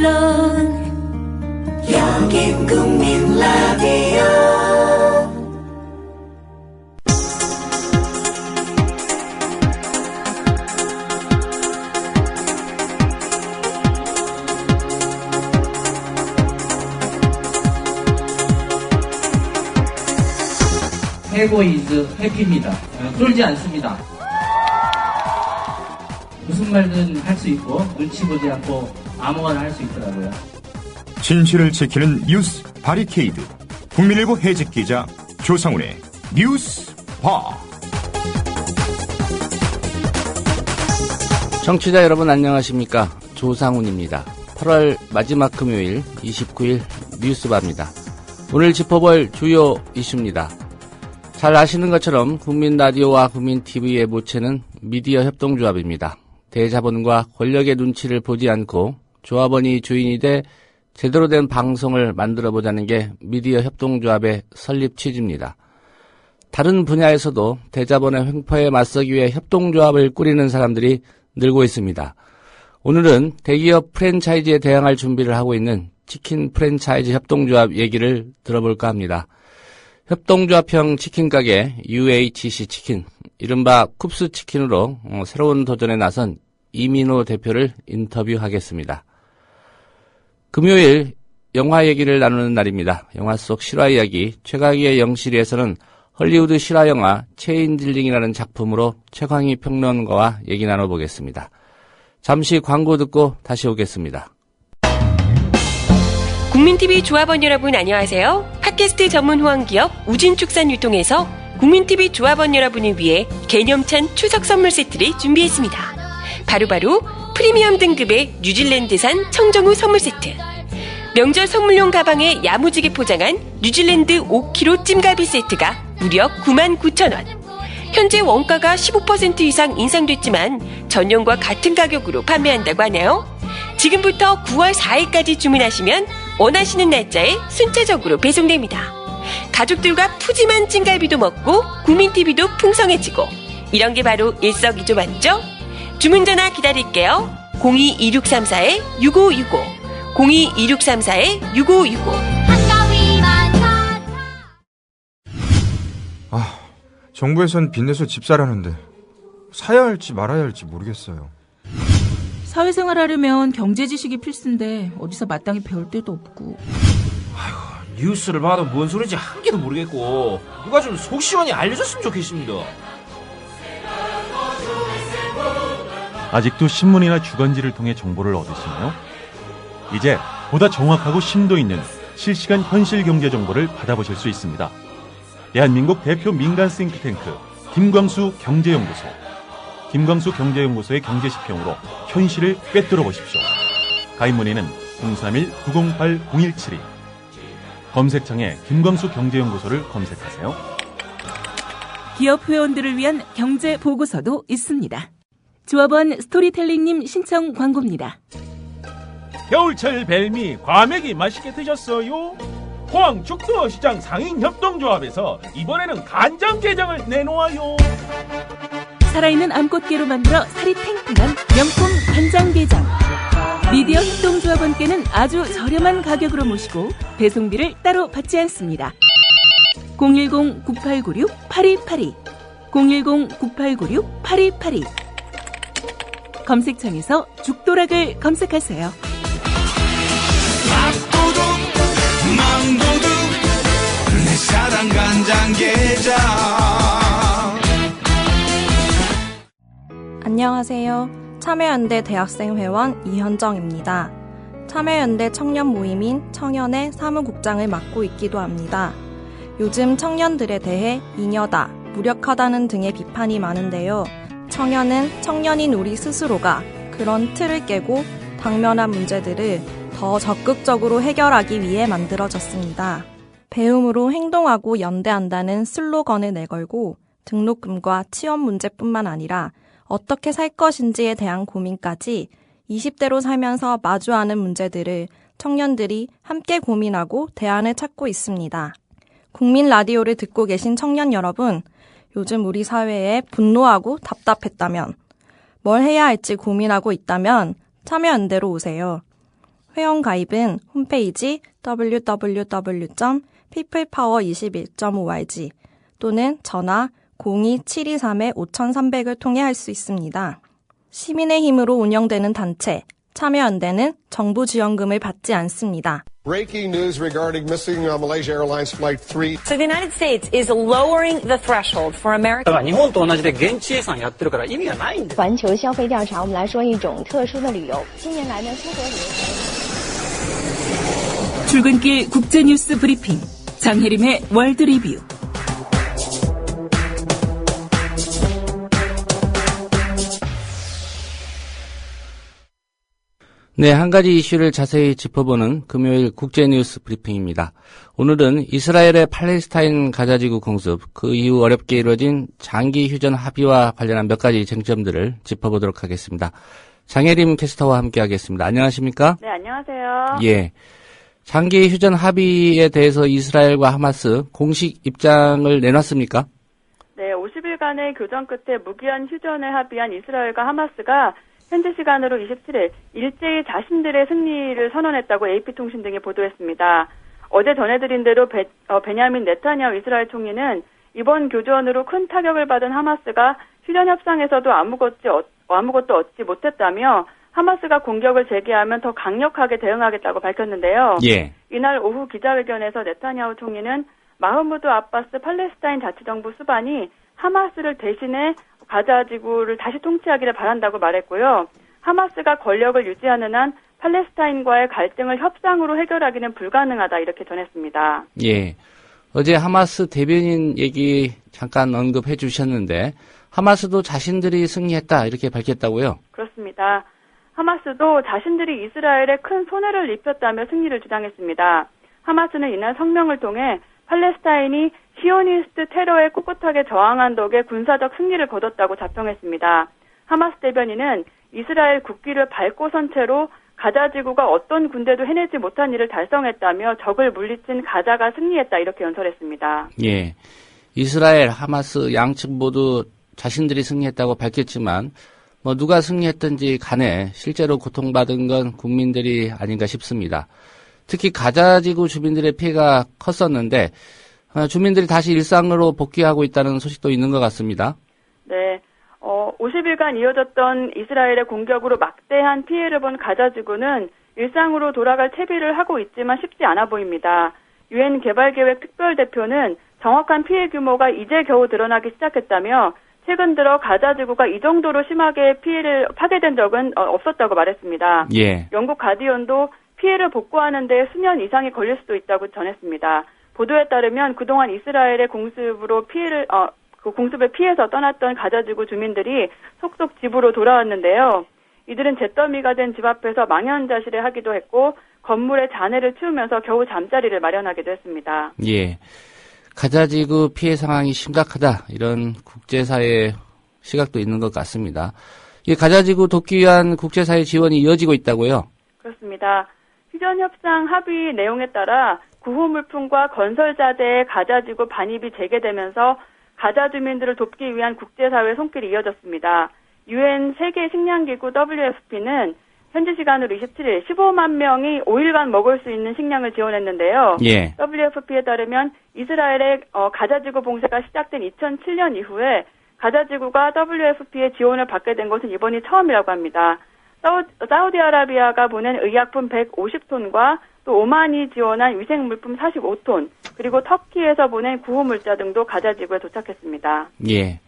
물론 여긴 국민 라디오. 해고 이즈 해피입니다. 쫄지 않습니다. 무슨 말든 할 수 있고 눈치 보지 않고 아무거나 할 수 있더라고요. 진실을 지키는 뉴스 바리케이드. 국민일보 해직 기자 조상훈의 뉴스바. 청취자 여러분 안녕하십니까? 조상훈입니다. 8월 마지막 금요일 29일 뉴스바입니다. 오늘 짚어볼 주요 이슈입니다. 잘 아시는 것처럼 국민라디오와 국민TV의 모체는 미디어 협동조합입니다. 대자본과 권력의 눈치를 보지 않고 조합원이 주인이 돼 제대로 된 방송을 만들어보자는 게 미디어 협동조합의 설립 취지입니다. 다른 분야에서도 대자본의 횡포에 맞서기 위해 협동조합을 꾸리는 사람들이 늘고 있습니다. 오늘은 대기업 프랜차이즈에 대항할 준비를 하고 있는 치킨 프랜차이즈 협동조합 얘기를 들어볼까 합니다. 협동조합형 치킨가게 UHC 치킨, 이른바 쿱스 치킨으로 새로운 도전에 나선 이민호 대표를 인터뷰하겠습니다. 금요일 영화 얘기를 나누는 날입니다. 영화 속 실화 이야기 최강희의 영실이에서는 헐리우드 실화 영화 체인질링이라는 작품으로 최강희 평론가와 얘기 나눠보겠습니다. 잠시 광고 듣고 다시 오겠습니다. 국민TV 조합원 여러분 안녕하세요. 팟캐스트 전문 호황기업 우진축산유통에서 국민TV 조합원 여러분을 위해 개념찬 추석 선물 세트를 준비했습니다. 바로 프리미엄 등급의 뉴질랜드산 청정우 선물 세트, 명절 선물용 가방에 야무지게 포장한 뉴질랜드 5kg 찜갈비 세트가 무려 99,000원. 현재 원가가 15% 이상 인상됐지만 전년과 같은 가격으로 판매한다고 하네요. 지금부터 9월 4일까지 주문하시면 원하시는 날짜에 순차적으로 배송됩니다. 가족들과 푸짐한 찜갈비도 먹고 국민TV도 풍성해지고, 이런 게 바로 일석이조 맞죠? 주문 전화 기다릴게요. 02-2634-6565 02-2634-6565. 정부에선 빚내서 집 사라는데 사야 할지 말아야 할지 모르겠어요. 사회생활 하려면 경제 지식이 필수인데 어디서 마땅히 배울 데도 없고. 아이고, 뉴스를 봐도 뭔 소리인지 한 개도 모르겠고 누가 좀 속 시원히 알려줬으면 좋겠습니다. 아직도 신문이나 주간지를 통해 정보를 얻으시나요? 이제 보다 정확하고 심도 있는 실시간 현실 경제 정보를 받아보실 수 있습니다. 대한민국 대표 민간 싱크탱크 김광수 경제연구소. 김광수 경제연구소의 경제시평으로 현실을 꿰뚫어 보십시오. 가입 문의는 031-908-0172. 검색창에 김광수 경제연구소를 검색하세요. 기업 회원들을 위한 경제 보고서도 있습니다. 조합원 스토리텔링님 신청 광고입니다. 겨울철 벨미 과메기 맛있게 드셨어요? 포항 죽도시장 상인협동조합에서 이번에는 간장게장을 내놓아요. 살아있는 암꽃게로 만들어 살이 탱탱한 명품 간장게장. 미디어 협동조합원께는 아주 저렴한 가격으로 모시고 배송비를 따로 받지 않습니다. 010-9896-8282 010-9896-8282. 검색창에서 죽도락을 검색하세요. 밥도둑 망도둑 내 사랑 간장게장. 안녕하세요. 참여연대 대학생회원 이현정입니다. 참여연대 청년 모임인 청년의 사무국장을 맡고 있기도 합니다. 요즘 청년들에 대해 잉여다, 무력하다는 등의 비판이 많은데요. 청년은 청년인 우리 스스로가 그런 틀을 깨고 당면한 문제들을 더 적극적으로 해결하기 위해 만들어졌습니다. 배움으로 행동하고 연대한다는 슬로건을 내걸고 등록금과 취업 문제뿐만 아니라 어떻게 살 것인지에 대한 고민까지 20대로 살면서 마주하는 문제들을 청년들이 함께 고민하고 대안을 찾고 있습니다. 국민 라디오를 듣고 계신 청년 여러분, 요즘 우리 사회에 분노하고 답답했다면, 뭘 해야 할지 고민하고 있다면 참여연대로 오세요. 회원 가입은 홈페이지 www.peoplepower21.org 또는 전화 02-723-5300을 통해 할 수 있습니다. 시민의 힘으로 운영되는 단체 참여연대는 정부 지원금을 받지 않습니다. Breaking news regarding missing Malaysia Airlines Flight 3. So the United States is lowering the threshold for American. 日本と同じで現地予算やってるから意味がないんだ。环球消费调查，我们来说一种特殊的旅游。近年来呢，出国旅游。 출근길 국제뉴스 브리핑 장혜림의 월드 리뷰. 네, 한 가지 이슈를 자세히 짚어보는 금요일 국제뉴스 브리핑입니다. 오늘은 이스라엘의 팔레스타인 가자지구 공습, 그 이후 어렵게 이루어진 장기 휴전 합의와 관련한 몇 가지 쟁점들을 짚어보도록 하겠습니다. 장혜림 캐스터와 함께하겠습니다. 안녕하십니까? 네, 안녕하세요. 예, 장기 휴전 합의에 대해서 이스라엘과 하마스 공식 입장을 내놨습니까? 네, 50일간의 교전 끝에 무기한 휴전에 합의한 이스라엘과 하마스가 현지 시간으로 27일 일제히 자신들의 승리를 선언했다고 AP통신 등이 보도했습니다. 어제 전해드린 대로 베냐민 네타냐후 이스라엘 총리는 이번 교전으로 큰 타격을 받은 하마스가 휴전 협상에서도 아무것도 얻지 못했다며 하마스가 공격을 재개하면 더 강력하게 대응하겠다고 밝혔는데요. 예. 이날 오후 기자회견에서 네타냐후 총리는 마흐무드 아바스 팔레스타인 자치정부 수반이 하마스를 대신해 가자 지구를 다시 통치하기를 바란다고 말했고요. 하마스가 권력을 유지하는 한 팔레스타인과의 갈등을 협상으로 해결하기는 불가능하다 이렇게 전했습니다. 예, 어제 하마스 대변인 얘기 잠깐 언급해 주셨는데 하마스도 자신들이 승리했다 이렇게 밝혔다고요? 그렇습니다. 하마스도 자신들이 이스라엘에 큰 손해를 입혔다며 승리를 주장했습니다. 하마스는 이날 성명을 통해 팔레스타인이 시오니스트 테러에 꿋꿋하게 저항한 덕에 군사적 승리를 거뒀다고 자평했습니다. 하마스 대변인은 이스라엘 국기를 밟고 선 채로 가자 지구가 어떤 군대도 해내지 못한 일을 달성했다며 적을 물리친 가자가 승리했다 이렇게 연설했습니다. 예, 이스라엘, 하마스 양측 모두 자신들이 승리했다고 밝혔지만 누가 승리했든지 간에 실제로 고통받은 건 국민들이 아닌가 싶습니다. 특히 가자 지구 주민들의 피해가 컸었는데 주민들이 다시 일상으로 복귀하고 있다는 소식도 있는 것 같습니다. 네, 50일간 이어졌던 이스라엘의 공격으로 막대한 피해를 본 가자 지구는 일상으로 돌아갈 채비를 하고 있지만 쉽지 않아 보입니다. 유엔 개발계획 특별대표는 정확한 피해 규모가 이제 겨우 드러나기 시작했다며 최근 들어 가자 지구가 이 정도로 심하게 피해를 파괴된 적은 없었다고 말했습니다. 예. 영국 가디언도 피해를 복구하는 데 수년 이상이 걸릴 수도 있다고 전했습니다. 보도에 따르면 그동안 이스라엘의 공습을 피해서 떠났던 가자지구 주민들이 속속 집으로 돌아왔는데요. 이들은 잿더미가 된 집 앞에서 망연자실해 하기도 했고 건물에 잔해를 치우면서 겨우 잠자리를 마련하기도 했습니다. 예, 가자지구 피해 상황이 심각하다 이런 국제사회의 시각도 있는 것 같습니다. 이 가자지구 돕기 위한 국제사회 지원이 이어지고 있다고요? 그렇습니다. 휴전협상 합의 내용에 따라 구호물품과 건설자재의 가자지구 반입이 재개되면서 가자 주민들을 돕기 위한 국제사회 손길이 이어졌습니다. 유엔 세계식량기구 WFP는 현지 시간으로 27일 15만 명이 5일간 먹을 수 있는 식량을 지원했는데요. 예. WFP에 따르면 이스라엘의 가자지구 봉쇄가 시작된 2007년 이후에 가자지구가 WFP의 지원을 받게 된 것은 이번이 처음이라고 합니다. 사우디아라비아가 보낸 의약품 150톤과 또 오만이 지원한 위생물품 45톤, 그리고 터키에서 보낸 구호물자 등도 가자지구에 도착했습니다. 예.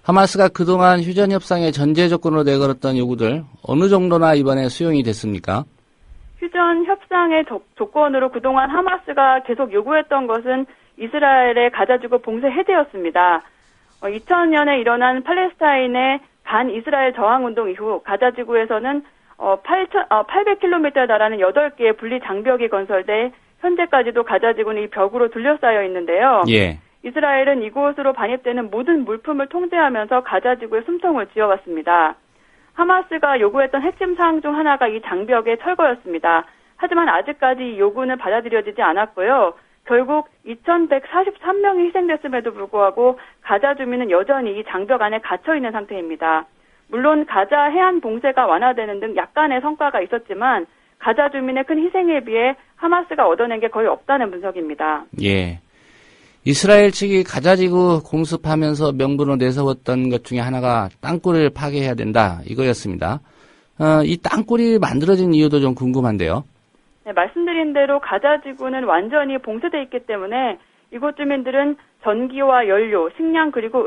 하마스가 그동안 휴전 협상의 전제 조건으로 내걸었던 요구들 어느 정도나 이번에 수용이 됐습니까? 휴전 협상의 조건으로 그동안 하마스가 계속 요구했던 것은 이스라엘의 가자지구 봉쇄 해제였습니다. 2000년에 일어난 팔레스타인의 반이스라엘 저항운동 이후 가자지구에서는 800km에 달하는 8개의 분리 장벽이 건설돼 현재까지도 가자지구는 이 벽으로 둘러싸여 있는데요. 예. 이스라엘은 이곳으로 반입되는 모든 물품을 통제하면서 가자지구에 숨통을 쥐어왔습니다. 하마스가 요구했던 핵심 사항 중 하나가 이 장벽의 철거였습니다. 하지만 아직까지 이 요구는 받아들여지지 않았고요. 결국 2,143명이 희생됐음에도 불구하고 가자 주민은 여전히 이 장벽 안에 갇혀있는 상태입니다. 물론 가자 해안 봉쇄가 완화되는 등 약간의 성과가 있었지만 가자 주민의 큰 희생에 비해 하마스가 얻어낸 게 거의 없다는 분석입니다. 예. 이스라엘 측이 가자지구 공습하면서 명분으로 내세웠던 것 중에 하나가 땅굴을 파괴해야 된다 이거였습니다. 이 땅굴이 만들어진 이유도 좀 궁금한데요. 네, 말씀드린 대로 가자지구는 완전히 봉쇄돼 있기 때문에 이곳 주민들은 전기와 연료, 식량 그리고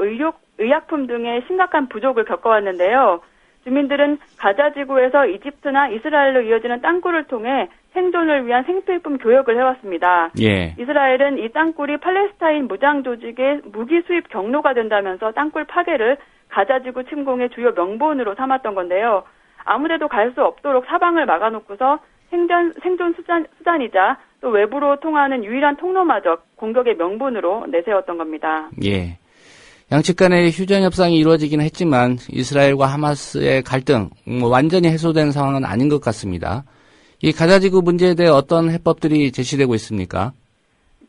의약품 등의 심각한 부족을 겪어왔는데요. 주민들은 가자지구에서 이집트나 이스라엘로 이어지는 땅굴을 통해 생존을 위한 생필품 교역을 해왔습니다. 예. 이스라엘은 이 땅굴이 팔레스타인 무장 조직의 무기 수입 경로가 된다면서 땅굴 파괴를 가자지구 침공의 주요 명분으로 삼았던 건데요. 아무데도 갈 수 없도록 사방을 막아놓고서 생존 수단이자 또 외부로 통하는 유일한 통로마저 공격의 명분으로 내세웠던 겁니다. 예. 양측 간의 휴전 협상이 이루어지긴 했지만 이스라엘과 하마스의 갈등 완전히 해소된 상황은 아닌 것 같습니다. 이 가자지구 문제에 대해 어떤 해법들이 제시되고 있습니까?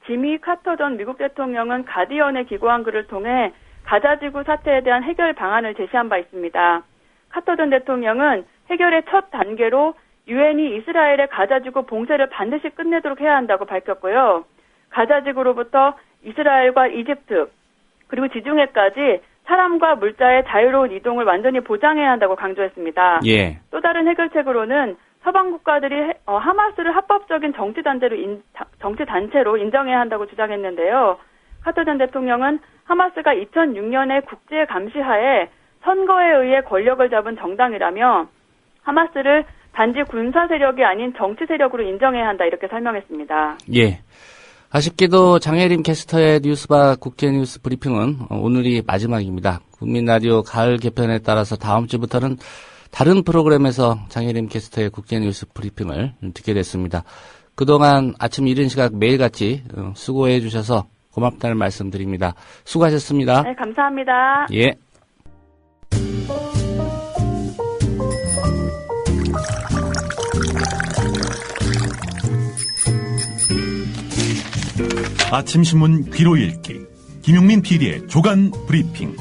지미 카터 전 미국 대통령은 가디언에 기고한 글을 통해 가자지구 사태에 대한 해결 방안을 제시한 바 있습니다. 카터 전 대통령은 해결의 첫 단계로 유엔이 이스라엘의 가자지구 봉쇄를 반드시 끝내도록 해야 한다고 밝혔고요. 가자지구로부터 이스라엘과 이집트 그리고 지중해까지 사람과 물자의 자유로운 이동을 완전히 보장해야 한다고 강조했습니다. 예. 또 다른 해결책으로는 서방 국가들이 하마스를 합법적인 정치 단체로 인정해야 한다고 주장했는데요. 카터 전 대통령은 하마스가 2006년에 국제 감시하에 선거에 의해 권력을 잡은 정당이라며 하마스를 단지 군사 세력이 아닌 정치 세력으로 인정해야 한다 이렇게 설명했습니다. 예. 아쉽게도 장혜림 캐스터의 뉴스바 국제뉴스 브리핑은 오늘이 마지막입니다. 국민라디오 가을 개편에 따라서 다음 주부터는 다른 프로그램에서 장혜림 캐스터의 국제뉴스 브리핑을 듣게 됐습니다. 그동안 아침 이른 시각 매일같이 수고해 주셔서 고맙다는 말씀드립니다. 수고하셨습니다. 네, 감사합니다. 예. 아침 신문 귀로 읽기 김용민 PD의 조간 브리핑.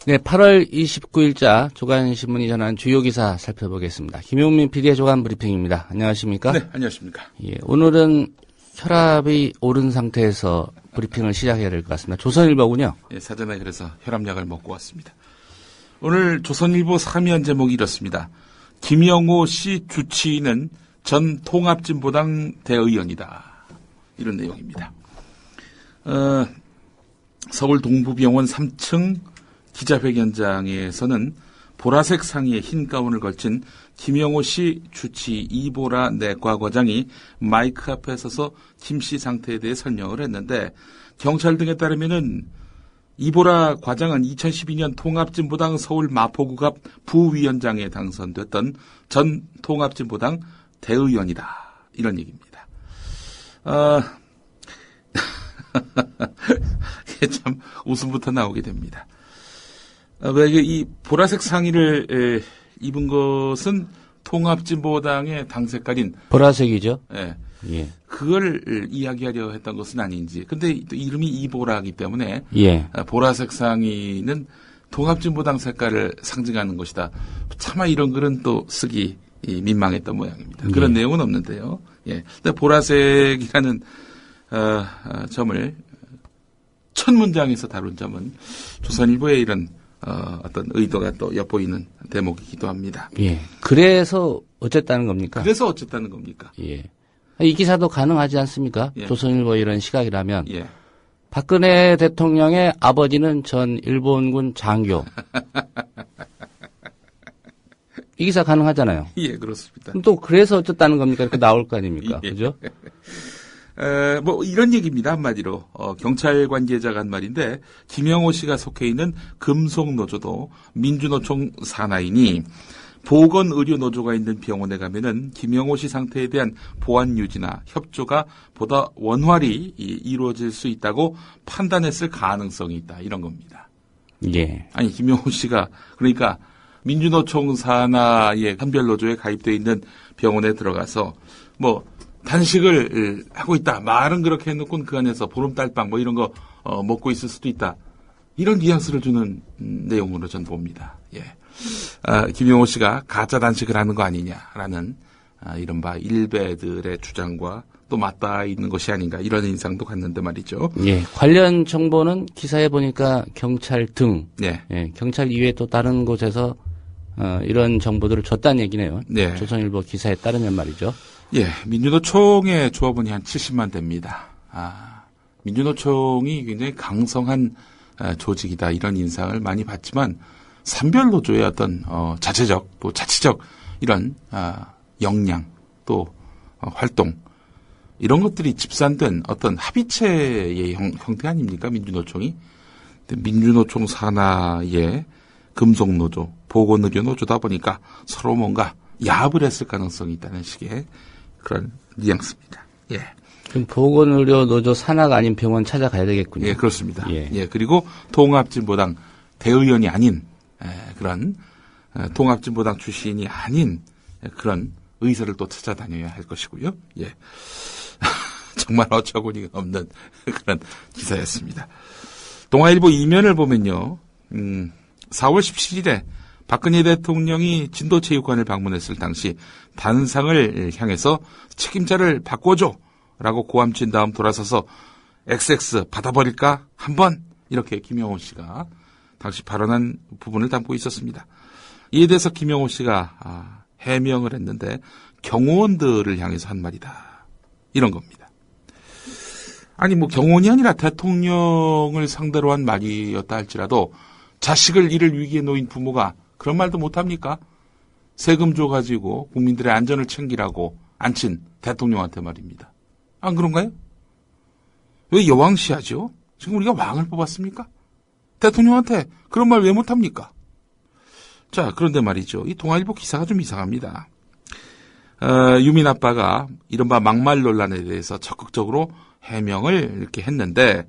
네, 8월 29일자 조간신문이 전한 주요 기사 살펴보겠습니다. 김용민 PD의 조간 브리핑입니다. 안녕하십니까? 네, 안녕하십니까? 예, 오늘은 혈압이 오른 상태에서 브리핑을 시작해야 될 것 같습니다. 조선일보군요. 예, 사전에 그래서 혈압약을 먹고 왔습니다. 오늘 조선일보 3면 제목이 이렇습니다. 김영호 씨 주치의는 전 통합진보당 대의원이다. 이런 내용입니다. 서울 동부병원 3층 기자회견장에서는 보라색 상의에 흰 가운을 걸친 김영호 씨 주치의 이보라 내과과장이 마이크 앞에 서서 김 씨 상태에 대해 설명을 했는데 경찰 등에 따르면은 이보라 과장은 2012년 통합진보당 서울 마포구 앞 부위원장에 당선됐던 전 통합진보당 대의원이다. 이런 얘기입니다. 이게 참 웃음부터 나오게 됩니다. 왜 이 보라색 상의를 입은 것은 통합진보당의 당 색깔인 보라색이죠. 예. 예. 그걸 이야기하려 했던 것은 아닌지. 근데 또 이름이 이보라이기 때문에 예. 보라색 상의는 통합진보당 색깔을 상징하는 것이다. 차마 이런 글은 또 쓰기 민망했던 모양입니다. 그런 예. 내용은 없는데요. 예. 근데 보라색이라는 점을 첫 문장에서 다룬 점은 조선일보의 이런 어떤 의도가 또 엿보이는 대목이기도 합니다. 예. 그래서 어쨌다는 겁니까? 그래서 어쨌다는 겁니까? 예. 이 기사도 가능하지 않습니까? 예. 조선일보 이런 시각이라면. 예. 박근혜 대통령의 아버지는 전 일본군 장교. 이 기사 가능하잖아요. 예, 그렇습니다. 그럼 또 그래서 어쨌다는 겁니까? 이렇게 나올 거 아닙니까? 예. 그죠? 뭐 이런 얘기입니다. 한마디로 경찰 관계자가 한 말인데 김영호 씨가 속해 있는 금속노조도 민주노총 산하이니 보건의료노조가 있는 병원에 가면은 김영호 씨 상태에 대한 보안 유지나 협조가 보다 원활히 이루어질 수 있다고 판단했을 가능성이 있다. 이런 겁니다. 예. 아니 김영호 씨가 그러니까 민주노총 산하의 한별노조에 가입되어 있는 병원에 들어가서 뭐 단식을 하고 있다. 말은 그렇게 해놓고 그 안에서 보름달빵 뭐 이런 거 먹고 있을 수도 있다. 이런 뉘앙스를 주는 내용으로 전 봅니다. 예. 김용호 씨가 가짜 단식을 하는 거 아니냐라는 이른바 일베들의 주장과 또 맞닿아 있는 것이 아닌가 이런 인상도 갖는데 말이죠. 예, 관련 정보는 기사에 보니까 경찰 등, 네. 예, 경찰 이외에 또 다른 곳에서 이런 정보들을 줬다는 얘기네요. 네. 조선일보 기사에 따르면 말이죠. 예, 민주노총의 조합원이 한 70만 됩니다. 민주노총이 굉장히 강성한 조직이다 이런 인상을 많이 받지만 산별노조의 어떤 자체적 또 자치적 이런 역량 또 활동 이런 것들이 집산된 어떤 합의체의 형태 아닙니까 민주노총이? 근데 민주노총 산하의 금속노조, 보건의료노조다 보니까 서로 뭔가 야합을 했을 가능성이 있다는 식의 그런 뉘앙스입니다. 예. 그럼 보건의료노조 산하가 아닌 병원 찾아가야 되겠군요. 예, 그렇습니다. 예, 그리고 통합진보당 대의원이 아닌 그런 통합진보당 출신이 아닌 그런 의사를 또 찾아다녀야 할 것이고요. 예. 정말 어처구니가 없는 그런 기사였습니다. 동아일보 이면을 보면요. 4월 17일에 박근혜 대통령이 진도체육관을 방문했을 당시 단상을 향해서 책임자를 바꿔줘 라고 고함친 다음 돌아서서 XX 받아버릴까 한번 이렇게 김영호 씨가 당시 발언한 부분을 담고 있었습니다. 이에 대해서 김영호 씨가 해명을 했는데 경호원들을 향해서 한 말이다. 이런 겁니다. 아니 뭐 경호원이 아니라 대통령을 상대로 한 말이었다 할지라도 자식을 잃을 위기에 놓인 부모가 그런 말도 못합니까? 세금 줘가지고 국민들의 안전을 챙기라고 앉힌 대통령한테 말입니다. 안 그런가요? 왜 여왕시하죠? 지금 우리가 왕을 뽑았습니까? 대통령한테 그런 말 왜 못합니까? 자, 그런데 말이죠. 이 동아일보 기사가 좀 이상합니다. 유민 아빠가 이른바 막말 논란에 대해서 적극적으로 해명을 이렇게 했는데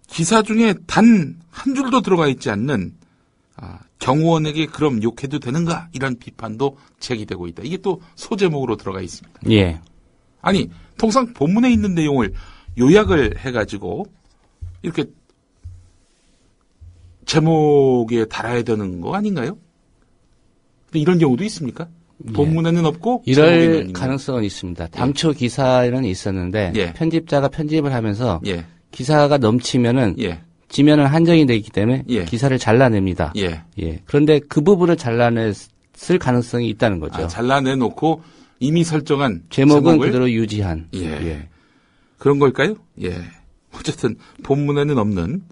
기사 중에 단 한 줄도 들어가 있지 않는 경호원에게 그럼 욕해도 되는가? 이런 비판도 제기되고 있다. 이게 또 소제목으로 들어가 있습니다. 예. 아니, 통상 본문에 있는 내용을 요약을 해가지고 이렇게 제목에 달아야 되는 거 아닌가요? 근데 이런 경우도 있습니까? 본문에는 없고 이럴 가능성은 있습니다. 당초 기사에는 있었는데 편집자가 편집을 하면서 기사가 넘치면은 지면은 한정이 되기 때문에 기사를 잘라냅니다. 그런데 그 부분을 잘라냈을 가능성이 있다는 거죠. 잘라내놓고 이미 설정한 제목은 그대로 유지한. 그런 걸까요? 어쨌든 본문에는 없는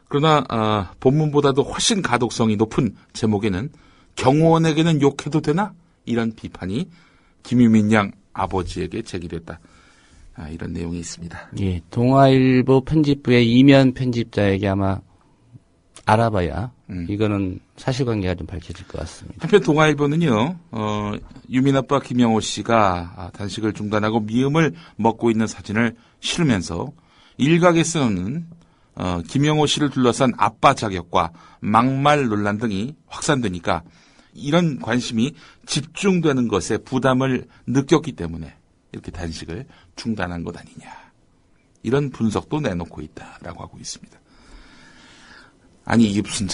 그러나 본문보다도 훨씬 가독성이 높은 제목에는 경호원에게는 욕해도 되나? 이런 비판이 김유민 양 아버지에게 제기됐다. 이런 내용이 있습니다. 예, 동아일보 편집부의 이면 편집자에게 아마 알아봐야 이거는 사실관계가 좀 밝혀질 것 같습니다. 한편 동아일보는요, 유민 아빠 김영호 씨가 단식을 중단하고 미음을 먹고 있는 사진을 실으면서 일각에서는 김영호 씨를 둘러싼 아빠 자격과 막말 논란 등이 확산되니까 이런 관심이 집중되는 것에 부담을 느꼈기 때문에 이렇게 단식을 중단한 것 아니냐. 이런 분석도 내놓고 있다라고 하고 있습니다. 아니 이게 무슨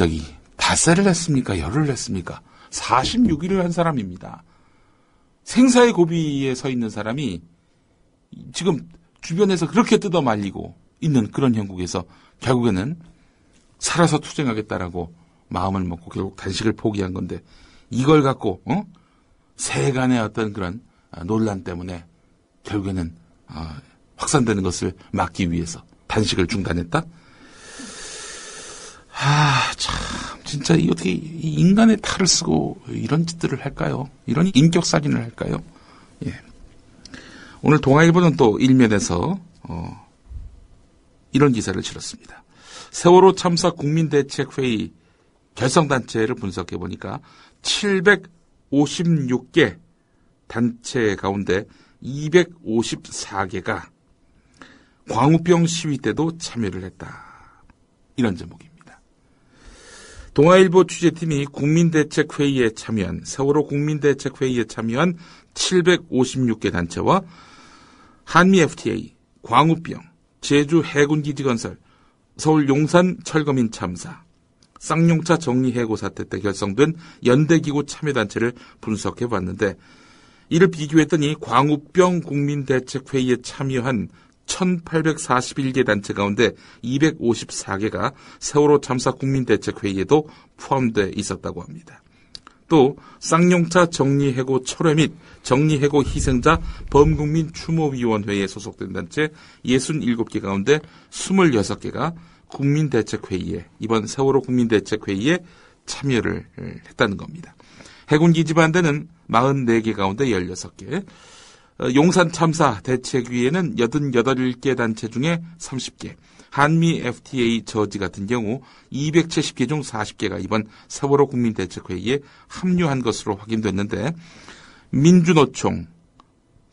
닷새를 했습니까? 열흘을 했습니까? 46일을 한 사람입니다. 생사의 고비에 서 있는 사람이 지금 주변에서 그렇게 뜯어 말리고 있는 그런 형국에서 결국에는 살아서 투쟁하겠다라고 마음을 먹고 결국 단식을 포기한 건데 이걸 갖고 세간의 어떤 그런 논란 때문에 결국에는 확산되는 것을 막기 위해서 단식을 중단했다? 참 진짜 어떻게 인간의 탈을 쓰고 이런 짓들을 할까요? 이런 인격살인을 할까요? 예. 오늘 동아일보는 또 일면에서 이런 기사를 실었습니다. 세월호 참사 국민대책회의 결성단체를 분석해보니까 756개 단체 가운데 254개가 광우병 시위 때도 참여를 했다. 이런 제목입니다. 동아일보 취재팀이 국민대책회의에 참여한 세월호 국민대책회의에 참여한 756개 단체와 한미 FTA, 광우병, 제주 해군기지 건설, 서울 용산 철거민 참사, 쌍용차 정리해고 사태 때 결성된 연대기구 참여단체를 분석해봤는데 이를 비교했더니 광우병 국민대책회의에 참여한 1841개 단체 가운데 254개가 세월호 참사 국민대책회의에도 포함되어 있었다고 합니다. 또 쌍용차 정리해고 철회 및 정리해고 희생자 범국민 추모위원회에 소속된 단체 67개 가운데 26개가 국민대책회의에, 이번 세월호 국민대책회의에 참여를 했다는 겁니다. 해군기지 반대는 44개 가운데 16개, 용산 참사 대책위에는 88개 단체 중에 30개, 한미 FTA 저지 같은 경우 270개 중 40개가 이번 세월호 국민대책회의에 합류한 것으로 확인됐는데, 민주노총,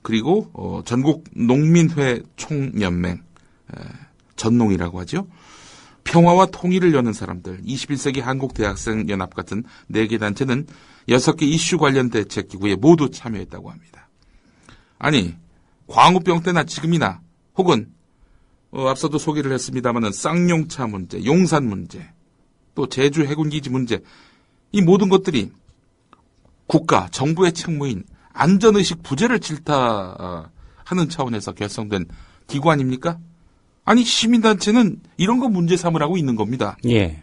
그리고 전국 농민회 총연맹, 전농이라고 하죠. 평화와 통일을 여는 사람들, 21세기 한국대학생연합 같은 4개 단체는 6개 이슈 관련 대책기구에 모두 참여했다고 합니다. 아니, 광우병 때나 지금이나 혹은 앞서도 소개를 했습니다마는 쌍용차 문제, 용산 문제, 또 제주 해군기지 문제, 이 모든 것들이 국가, 정부의 책무인 안전의식 부재를 질타하는 차원에서 결성된 기구 아닙니까? 아니, 시민단체는 이런 거 문제 삼으라고 있는 겁니다. 예.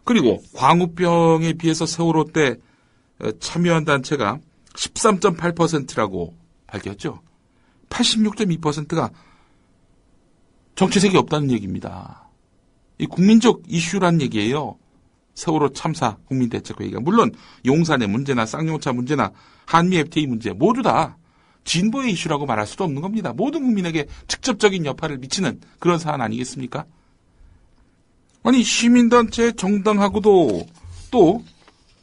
그리고 광우병에 비해서 세월호 때 참여한 단체가 13.8%라고 밝혔죠. 86.2%가 정치색이 없다는 얘기입니다. 이 국민적 이슈란 얘기예요. 세월호 참사 국민대책회의가. 물론 용산의 문제나 쌍용차 문제나 한미 FTA 문제 모두 다 진보의 이슈라고 말할 수도 없는 겁니다. 모든 국민에게 직접적인 여파를 미치는 그런 사안 아니겠습니까? 아니, 시민단체 정당하고도 또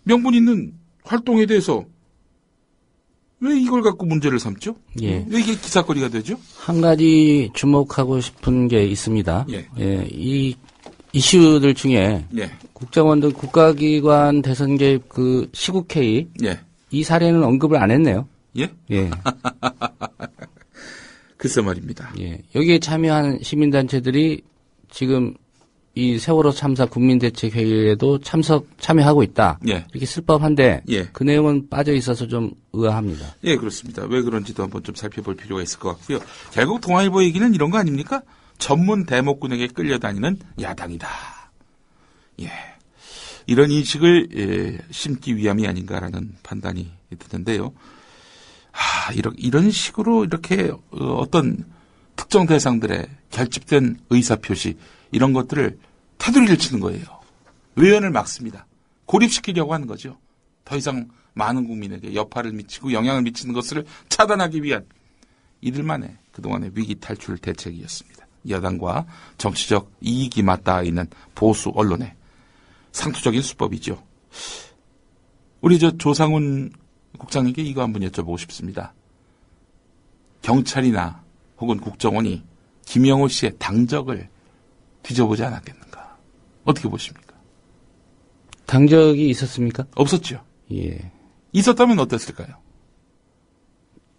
명분 있는 활동에 대해서 왜 이걸 갖고 문제를 삼죠? 예. 왜 이게 기사거리가 되죠? 한 가지 주목하고 싶은 게 있습니다. 예. 예, 이 이슈들 중에 예. 국정원 등 국가기관 대선 개입 그 시국회의 예. 이 사례는 언급을 안 했네요. 예? 예. 글쎄 말입니다. 예. 여기에 참여한 시민단체들이 지금 이 세월호 참사 국민대책회의에도 참여하고 있다. 예. 이렇게 쓸 법한데 예. 그 내용은 빠져 있어서 좀 의아합니다. 예, 그렇습니다. 왜 그런지도 한번 좀 살펴볼 필요가 있을 것 같고요. 결국 동아일보 얘기는 이런 거 아닙니까? 전문 대목군에게 끌려다니는 야당이다. 예. 이런 인식을 심기 위함이 아닌가라는 판단이 드는데요. 이런 식으로 이렇게 어떤 특정 대상들의 결집된 의사표시 이런 것들을 테두리를 치는 거예요. 외연을 막습니다. 고립시키려고 하는 거죠. 더 이상 많은 국민에게 여파를 미치고 영향을 미치는 것을 차단하기 위한 이들만의 그동안의 위기 탈출 대책이었습니다. 여당과 정치적 이익이 맞닿아 있는 보수 언론의 상투적인 수법이죠. 우리 조상훈 국장님께 이거 한번 여쭤보고 싶습니다. 경찰이나 혹은 국정원이 김영호 씨의 당적을 뒤져보지 않았겠는가? 어떻게 보십니까? 당적이 있었습니까? 없었죠. 예. 있었다면 어땠을까요?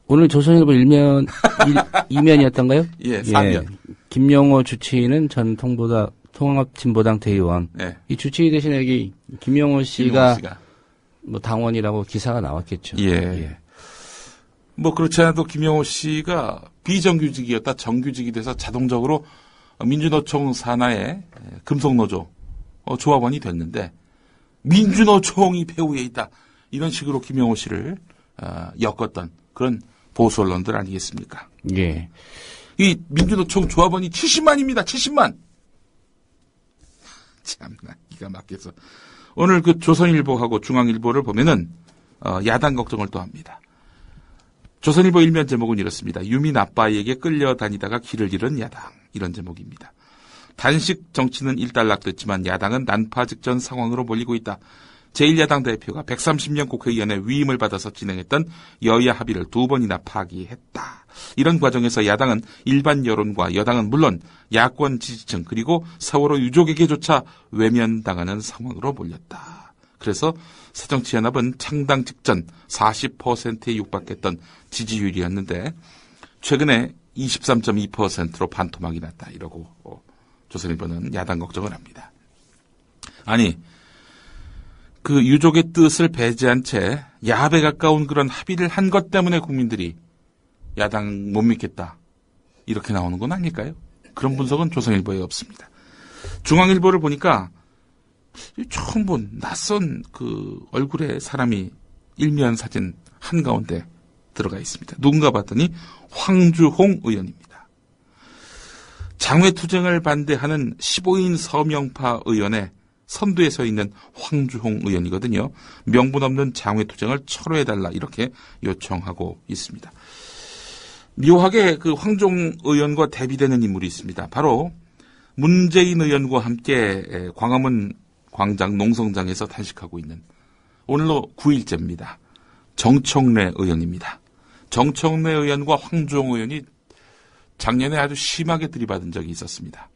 오늘 조선일보 이면이었던가요? 예, 3면. 김영호 주치의는 전 통합진보당 대의원. 예. 이 주치의 대신에 여기 김영호 씨가 뭐 당원이라고 기사가 나왔겠죠. 예. 뭐 그렇지 않아도 김영호 씨가 비정규직이었다 정규직이 돼서 자동적으로 민주노총 산하의 금속노조 조합원이 됐는데 민주노총이 배후에 있다. 이런 식으로 김영호 씨를 엮었던 그런 보수 언론들 아니겠습니까? 예. 이 민주노총 조합원이 70만입니다. 70만. 참나 기가 막혀서. 오늘 그 조선일보하고 중앙일보를 보면은 야당 걱정을 또 합니다. 조선일보 일면 제목은 이렇습니다. 유민 아빠에게 끌려다니다가 길을 잃은 야당. 이런 제목입니다. 단식 정치는 일단락됐지만 야당은 난파 직전 상황으로 몰리고 있다. 제1야당 대표가 130년 국회의원의 위임을 받아서 진행했던 여야 합의를 2번이나 파기했다. 이런 과정에서 야당은 일반 여론과 여당은 물론 야권 지지층 그리고 세월호 유족에게조차 외면당하는 상황으로 몰렸다. 그래서 새정치연합은 창당 직전 40%에 육박했던 지지율이었는데 최근에 23.2%로 반토막이 났다. 이러고 조선일보는 야당 걱정을 합니다. 아니 그 유족의 뜻을 배제한 채 야합에 가까운 그런 합의를 한 것 때문에 국민들이 야당 못 믿겠다. 이렇게 나오는 건 아닐까요? 그런 분석은 조선일보에 없습니다. 중앙일보를 보니까 처음 본 낯선 그 얼굴의 사람이 일면 사진 한가운데 들어가 있습니다. 누군가 봤더니 황주홍 의원입니다. 장외투쟁을 반대하는 15인 서명파 의원의 선두에 서 있는 황주홍 의원이거든요. 명분 없는 장외투쟁을 철회해달라 이렇게 요청하고 있습니다. 묘하게 그 황주홍 의원과 대비되는 인물이 있습니다. 바로 문재인 의원과 함께 광화문 광장 농성장에서 단식하고 있는 오늘로 9일째입니다. 정청래 의원입니다. 정청래 의원과 황주홍 의원이 작년에 아주 심하게 들이받은 적이 있었습니다.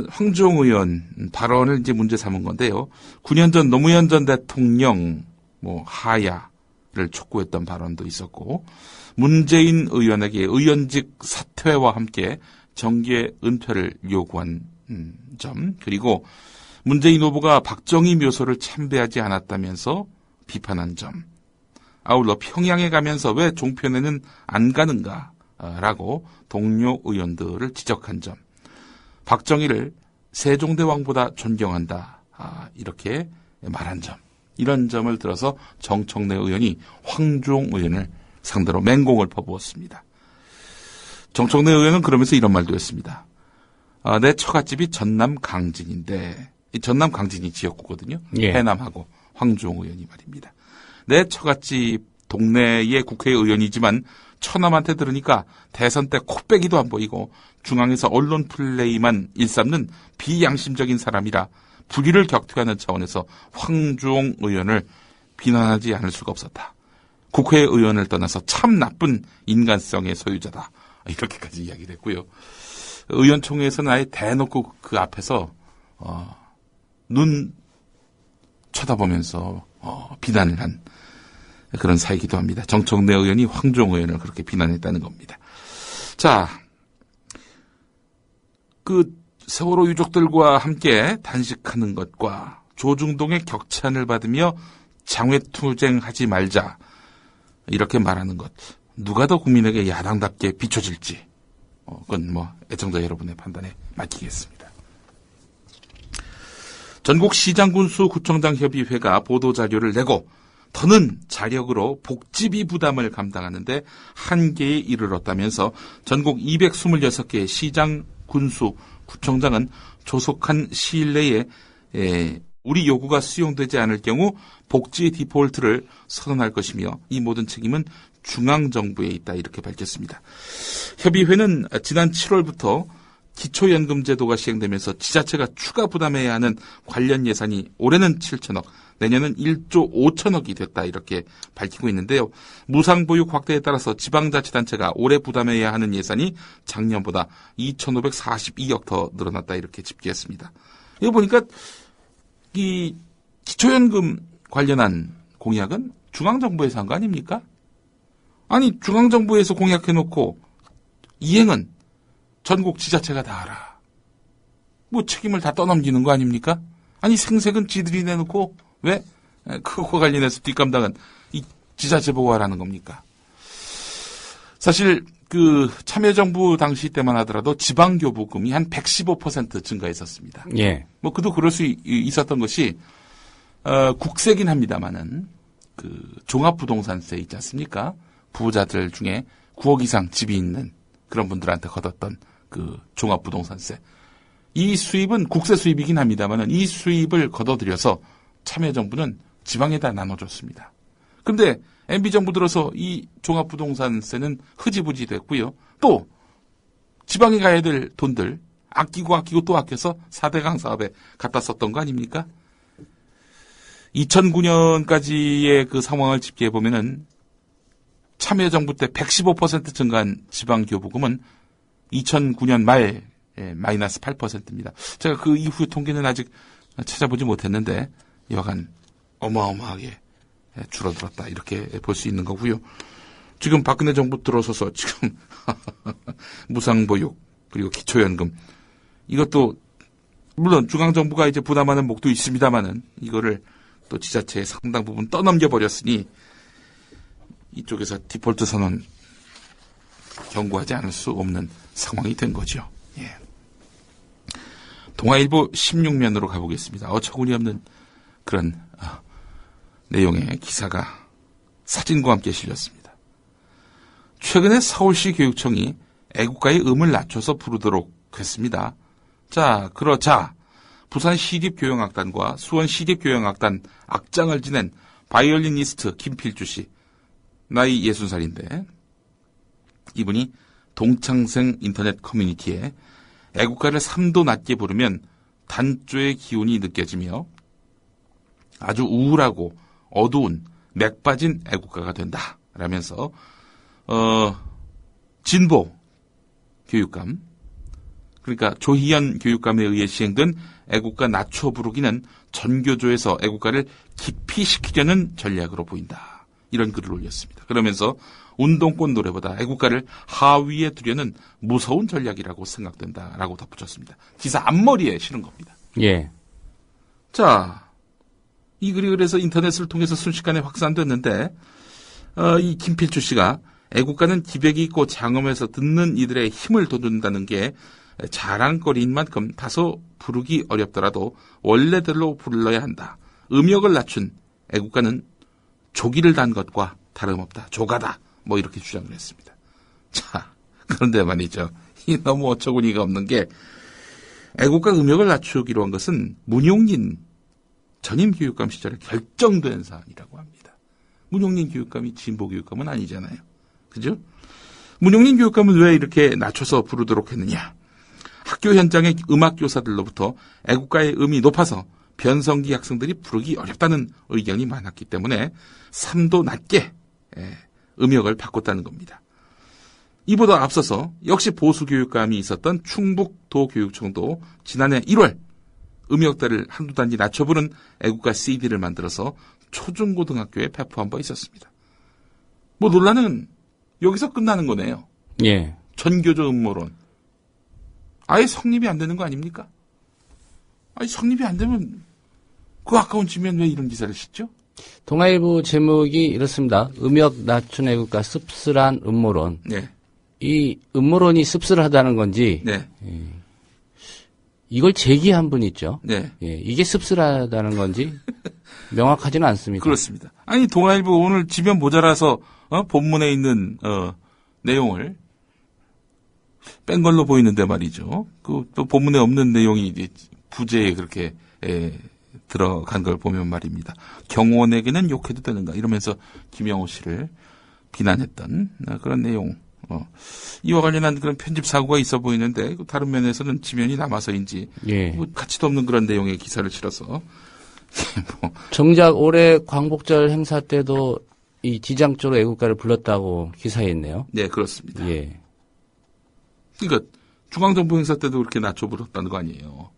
황주홍 의원 발언을 이제 문제 삼은 건데요. 9년 전 노무현 전 대통령 하야를 촉구했던 발언도 있었고, 문재인 의원에게 의원직 사퇴와 함께 정계 은퇴를 요구한 점, 그리고 문재인 후보가 박정희 묘소를 참배하지 않았다면서 비판한 점, 아울러 평양에 가면서 왜 종편에는 안 가는가라고 동료 의원들을 지적한 점, 박정희를 세종대왕보다 존경한다 이렇게 말한 점, 이런 점을 들어서 정청래 의원이 황주홍 의원을 상대로 맹공을 퍼부었습니다. 정청래 의원은 그러면서 이런 말도 했습니다. 내 처갓집이 전남 강진인데, 이 전남 강진이 지역구거든요. 예. 해남하고 황주홍 의원이 말입니다. 내 처갓집 동네의 국회의원이지만 처남한테 들으니까 대선 때 코빼기도 안 보이고 중앙에서 언론 플레이만 일삼는 비양심적인 사람이라 불의를 격퇴하는 차원에서 황주홍 의원을 비난하지 않을 수가 없었다. 국회의원을 떠나서 참 나쁜 인간성의 소유자다. 이렇게까지 이야기를 했고요. 의원총회에서는 아예 대놓고 그 앞에서 눈 쳐다보면서 비난을 한 그런 사이기도 합니다. 정청래 의원이 황주홍 의원을 그렇게 비난했다는 겁니다. 자, 그 세월호 유족들과 함께 단식하는 것과 조중동의 격찬을 받으며 장외투쟁하지 말자 이렇게 말하는 것, 누가 더 국민에게 야당답게 비춰질지 그건 애청자 여러분의 판단에 맡기겠습니다. 전국 시장군수 구청장 협의회가 보도자료를 내고 더는 자력으로 복지비 부담을 감당하는데 한계에 이르렀다면서 전국 226개의 시장, 군수, 구청장은 조속한 시일 내에 우리 요구가 수용되지 않을 경우 복지 디폴트를 선언할 것이며 이 모든 책임은 중앙정부에 있다 이렇게 밝혔습니다. 협의회는 지난 7월부터 기초연금 제도가 시행되면서 지자체가 추가 부담해야 하는 관련 예산이 올해는 7천억, 내년은 1조 5천억이 됐다 이렇게 밝히고 있는데요. 무상보육 확대에 따라서 지방자치단체가 올해 부담해야 하는 예산이 작년보다 2,542억 더 늘어났다 이렇게 집계했습니다. 이거 보니까 이 기초연금 관련한 공약은 중앙정부에서 한 거 아닙니까? 아니 중앙정부에서 공약해놓고 이행은 전국 지자체가 다 알아. 책임을 다 떠넘기는 거 아닙니까? 아니 생색은 지들이 내놓고 왜 그거와 관련해서 뒷감당은 이 지자체 보고하라는 겁니까? 사실 그 참여정부 당시 때만 하더라도 지방교부금이 한 115% 증가했었습니다. 예. 그도 그럴 수 있었던 것이 국세긴 합니다만은 그 종합부동산세 있지 않습니까? 부자들 중에 9억 이상 집이 있는 그런 분들한테 걷었던 그 종합부동산세. 이 수입은 국세 수입이긴 합니다만은 이 수입을 걷어들여서 참여정부는 지방에다 나눠줬습니다. 그런데 MB정부 들어서 이 종합부동산세는 흐지부지 됐고요. 또 지방에 가야 될 돈들 아끼고 또 아껴서 4대강 사업에 갖다 썼던 거 아닙니까? 2009년까지의 그 상황을 집계해 보면은 참여정부 때 115% 증가한 지방교부금은 2009년 말 마이너스 8%입니다. 제가 그 이후 통계는 아직 찾아보지 못했는데 여간 어마어마하게 줄어들었다 이렇게 볼 수 있는 거고요. 지금 박근혜 정부 들어서서 지금 무상보육 그리고 기초연금 이것도 물론 중앙정부가 이제 부담하는 몫도 있습니다만은 이거를 또 지자체의 상당 부분 떠넘겨버렸으니 이쪽에서 디폴트 선언 경고하지 않을 수 없는 상황이 된 거죠. 예. 동아일보 16면으로 가보겠습니다. 어처구니 없는 그런 내용의 기사가 사진과 함께 실렸습니다. 최근에 서울시 교육청이 애국가의 음을 낮춰서 부르도록 했습니다. 자, 그러자 부산 시립교향악단과 수원 시립교향악단 악장을 지낸 바이올리니스트 김필주 씨, 나이 60살인데 이분이 동창생 인터넷 커뮤니티에 애국가를 3도 낮게 부르면 단조의 기운이 느껴지며 아주 우울하고 어두운 맥 빠진 애국가가 된다 라면서 진보 교육감, 그러니까 조희연 교육감에 의해 시행된 애국가 낮춰 부르기는 전교조에서 애국가를 기피시키려는 전략으로 보인다. 이런 글을 올렸습니다. 그러면서 운동권 노래보다 애국가를 하위에 두려는 무서운 전략이라고 생각된다라고 덧붙였습니다. 기사 앞머리에 실은 겁니다. 예. 자, 이 글이 그래서 인터넷을 통해서 순식간에 확산됐는데 이 김필주 씨가 애국가는 기백이 있고 장엄해서 듣는 이들의 힘을 돋운다는 게 자랑거리인 만큼 다소 부르기 어렵더라도 원래대로 불러야 한다. 음역을 낮춘 애국가는 조기를 단 것과 다름없다. 조가다. 뭐 이렇게 주장을 했습니다. 자, 그런데 말이죠. 이 너무 어처구니가 없는 게 애국가 음역을 낮추기로 한 것은 문용린 전임 교육감 시절에 결정된 사안이라고 합니다. 문용린 교육감이 진보 교육감은 아니잖아요. 그죠? 문용린 교육감은 왜 이렇게 낮춰서 부르도록 했느냐? 학교 현장의 음악교사들로부터 애국가의 음이 높아서 변성기 학생들이 부르기 어렵다는 의견이 많았기 때문에 3도 낮게 음역을 바꿨다는 겁니다. 이보다 앞서서 역시 보수 교육감이 있었던 충북도교육청도 지난해 1월 음역대를 한두 단지 낮춰 부른 애국가 CD를 만들어서 초중고등학교에 배포한 바 있었습니다. 뭐 논란은 여기서 끝나는 거네요. 예. 전교조 음모론. 아예 성립이 안 되는 거 아닙니까? 아니 성립이 안 되면 그 아까운 지면 왜 이런 기사를 싣죠? 동아일보 제목이 이렇습니다. 음역 낮춘 애국가 씁쓸한 음모론. 네. 이 음모론이 씁쓸하다는 건지 네. 이걸 제기한 분 있죠. 네. 예, 이게 씁쓸하다는 건지 명확하지는 않습니다. 그렇습니다. 아니 동아일보 오늘 지면 모자라서 본문에 있는 내용을 뺀 걸로 보이는데 말이죠. 또 본문에 없는 내용이 부제에 그렇게 들어간 걸 보면 말입니다. 경호원에게는 욕해도 되는가 이러면서 김영호 씨를 비난했던 그런 내용. 이와 관련한 그런 편집 사고가 있어 보이는데 다른 면에서는 지면이 남아서인지 예. 뭐 가치도 없는 그런 내용의 기사를 실어서 정작 올해 광복절 행사 때도 이 지장조로 애국가를 불렀다고 기사에 있네요. 네, 그렇습니다. 예. 그러니까 중앙정부 행사 때도 그렇게 낮춰 부렸다는 거 아니에요.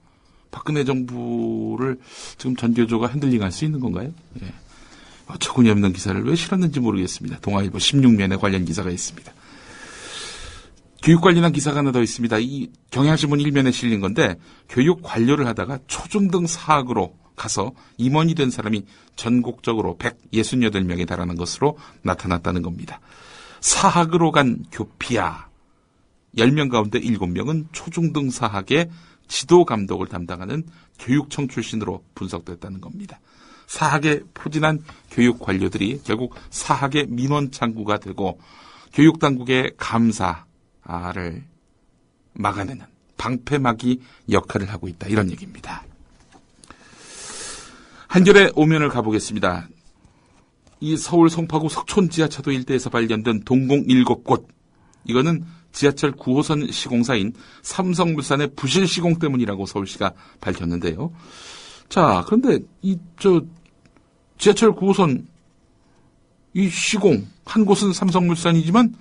박근혜 정부를 지금 전교조가 핸들링할 수 있는 건가요? 예. 어처구니 없는 기사를 왜 실었는지 모르겠습니다. 동아일보 16면에 관련 기사가 있습니다. 교육 관련한 기사가 하나 더 있습니다. 이 경향신문 1면에 실린 건데 교육 관료를 하다가 초중등 사학으로 가서 임원이 된 사람이 전국적으로 168명에 달하는 것으로 나타났다는 겁니다. 사학으로 간 교피아 10명 가운데 7명은 초중등 사학의 지도 감독을 담당하는 교육청 출신으로 분석됐다는 겁니다. 사학에 포진한 교육 관료들이 결국 사학의 민원 창구가 되고 교육당국의 감사를 막아내는 방패막이 역할을 하고 있다. 이런 얘기입니다. 한겨레 오면을 가보겠습니다. 이 서울 송파구 석촌 지하차도 일대에서 발견된 동공 7곳. 이거는 지하철 9호선 시공사인 삼성물산의 부실 시공 때문이라고 서울시가 밝혔는데요. 자, 그런데 지하철 9호선 이 시공 한 곳은 삼성물산이지만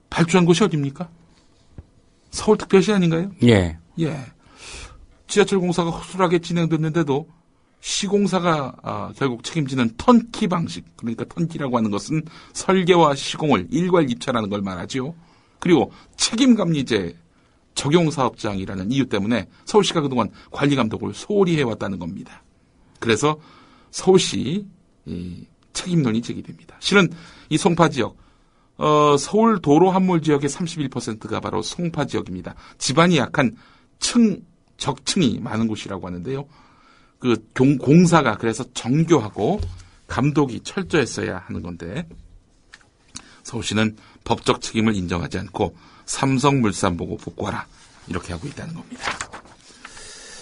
발주한 곳이 어디입니까? 서울특별시 아닌가요? 예. 예. 지하철 공사가 허술하게 진행됐는데도 시공사가 결국 책임지는 턴키 방식, 그러니까 턴키라고 하는 것은 설계와 시공을 일괄 입찰하는 걸 말하지요. 그리고 책임감리제 적용사업장이라는 이유 때문에 서울시가 그동안 관리감독을 소홀히 해왔다는 겁니다. 그래서 서울시 책임론이 제기됩니다. 실은 이 송파 지역, 서울 도로 함몰 지역의 31%가 바로 송파 지역입니다. 지반이 약한 적층이 많은 곳이라고 하는데요. 그 공사가 그래서 정교하고 감독이 철저했어야 하는 건데 서울시는 법적 책임을 인정하지 않고 삼성물산 보고 복구하라 이렇게 하고 있다는 겁니다.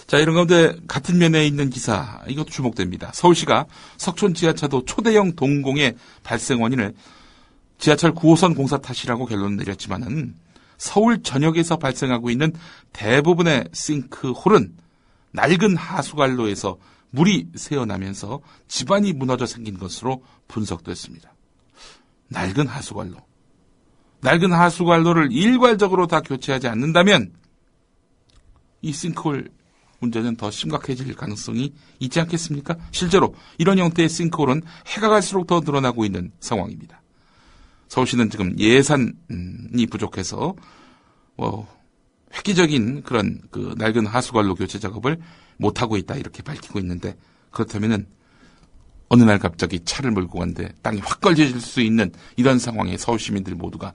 자, 이런 가운데 같은 면에 있는 기사 이것도 주목됩니다. 서울시가 석촌 지하차도 초대형 동공의 발생 원인을 지하철 9호선 공사 탓이라고 결론을 내렸지만은 서울 전역에서 발생하고 있는 대부분의 싱크홀은 낡은 하수관로에서 물이 새어나면서 지반이 무너져 생긴 것으로 분석됐습니다. 낡은 하수관로를 일괄적으로 다 교체하지 않는다면 이 싱크홀 문제는 더 심각해질 가능성이 있지 않겠습니까? 실제로 이런 형태의 싱크홀은 해가 갈수록 더 늘어나고 있는 상황입니다. 서울시는 지금 예산이 부족해서 획기적인 그런 그 낡은 하수관로 교체 작업을 못하고 있다 이렇게 밝히고 있는데 그렇다면은 어느 날 갑자기 차를 몰고 간데 땅이 확 걸려질 수 있는 이런 상황에 서울 시민들 모두가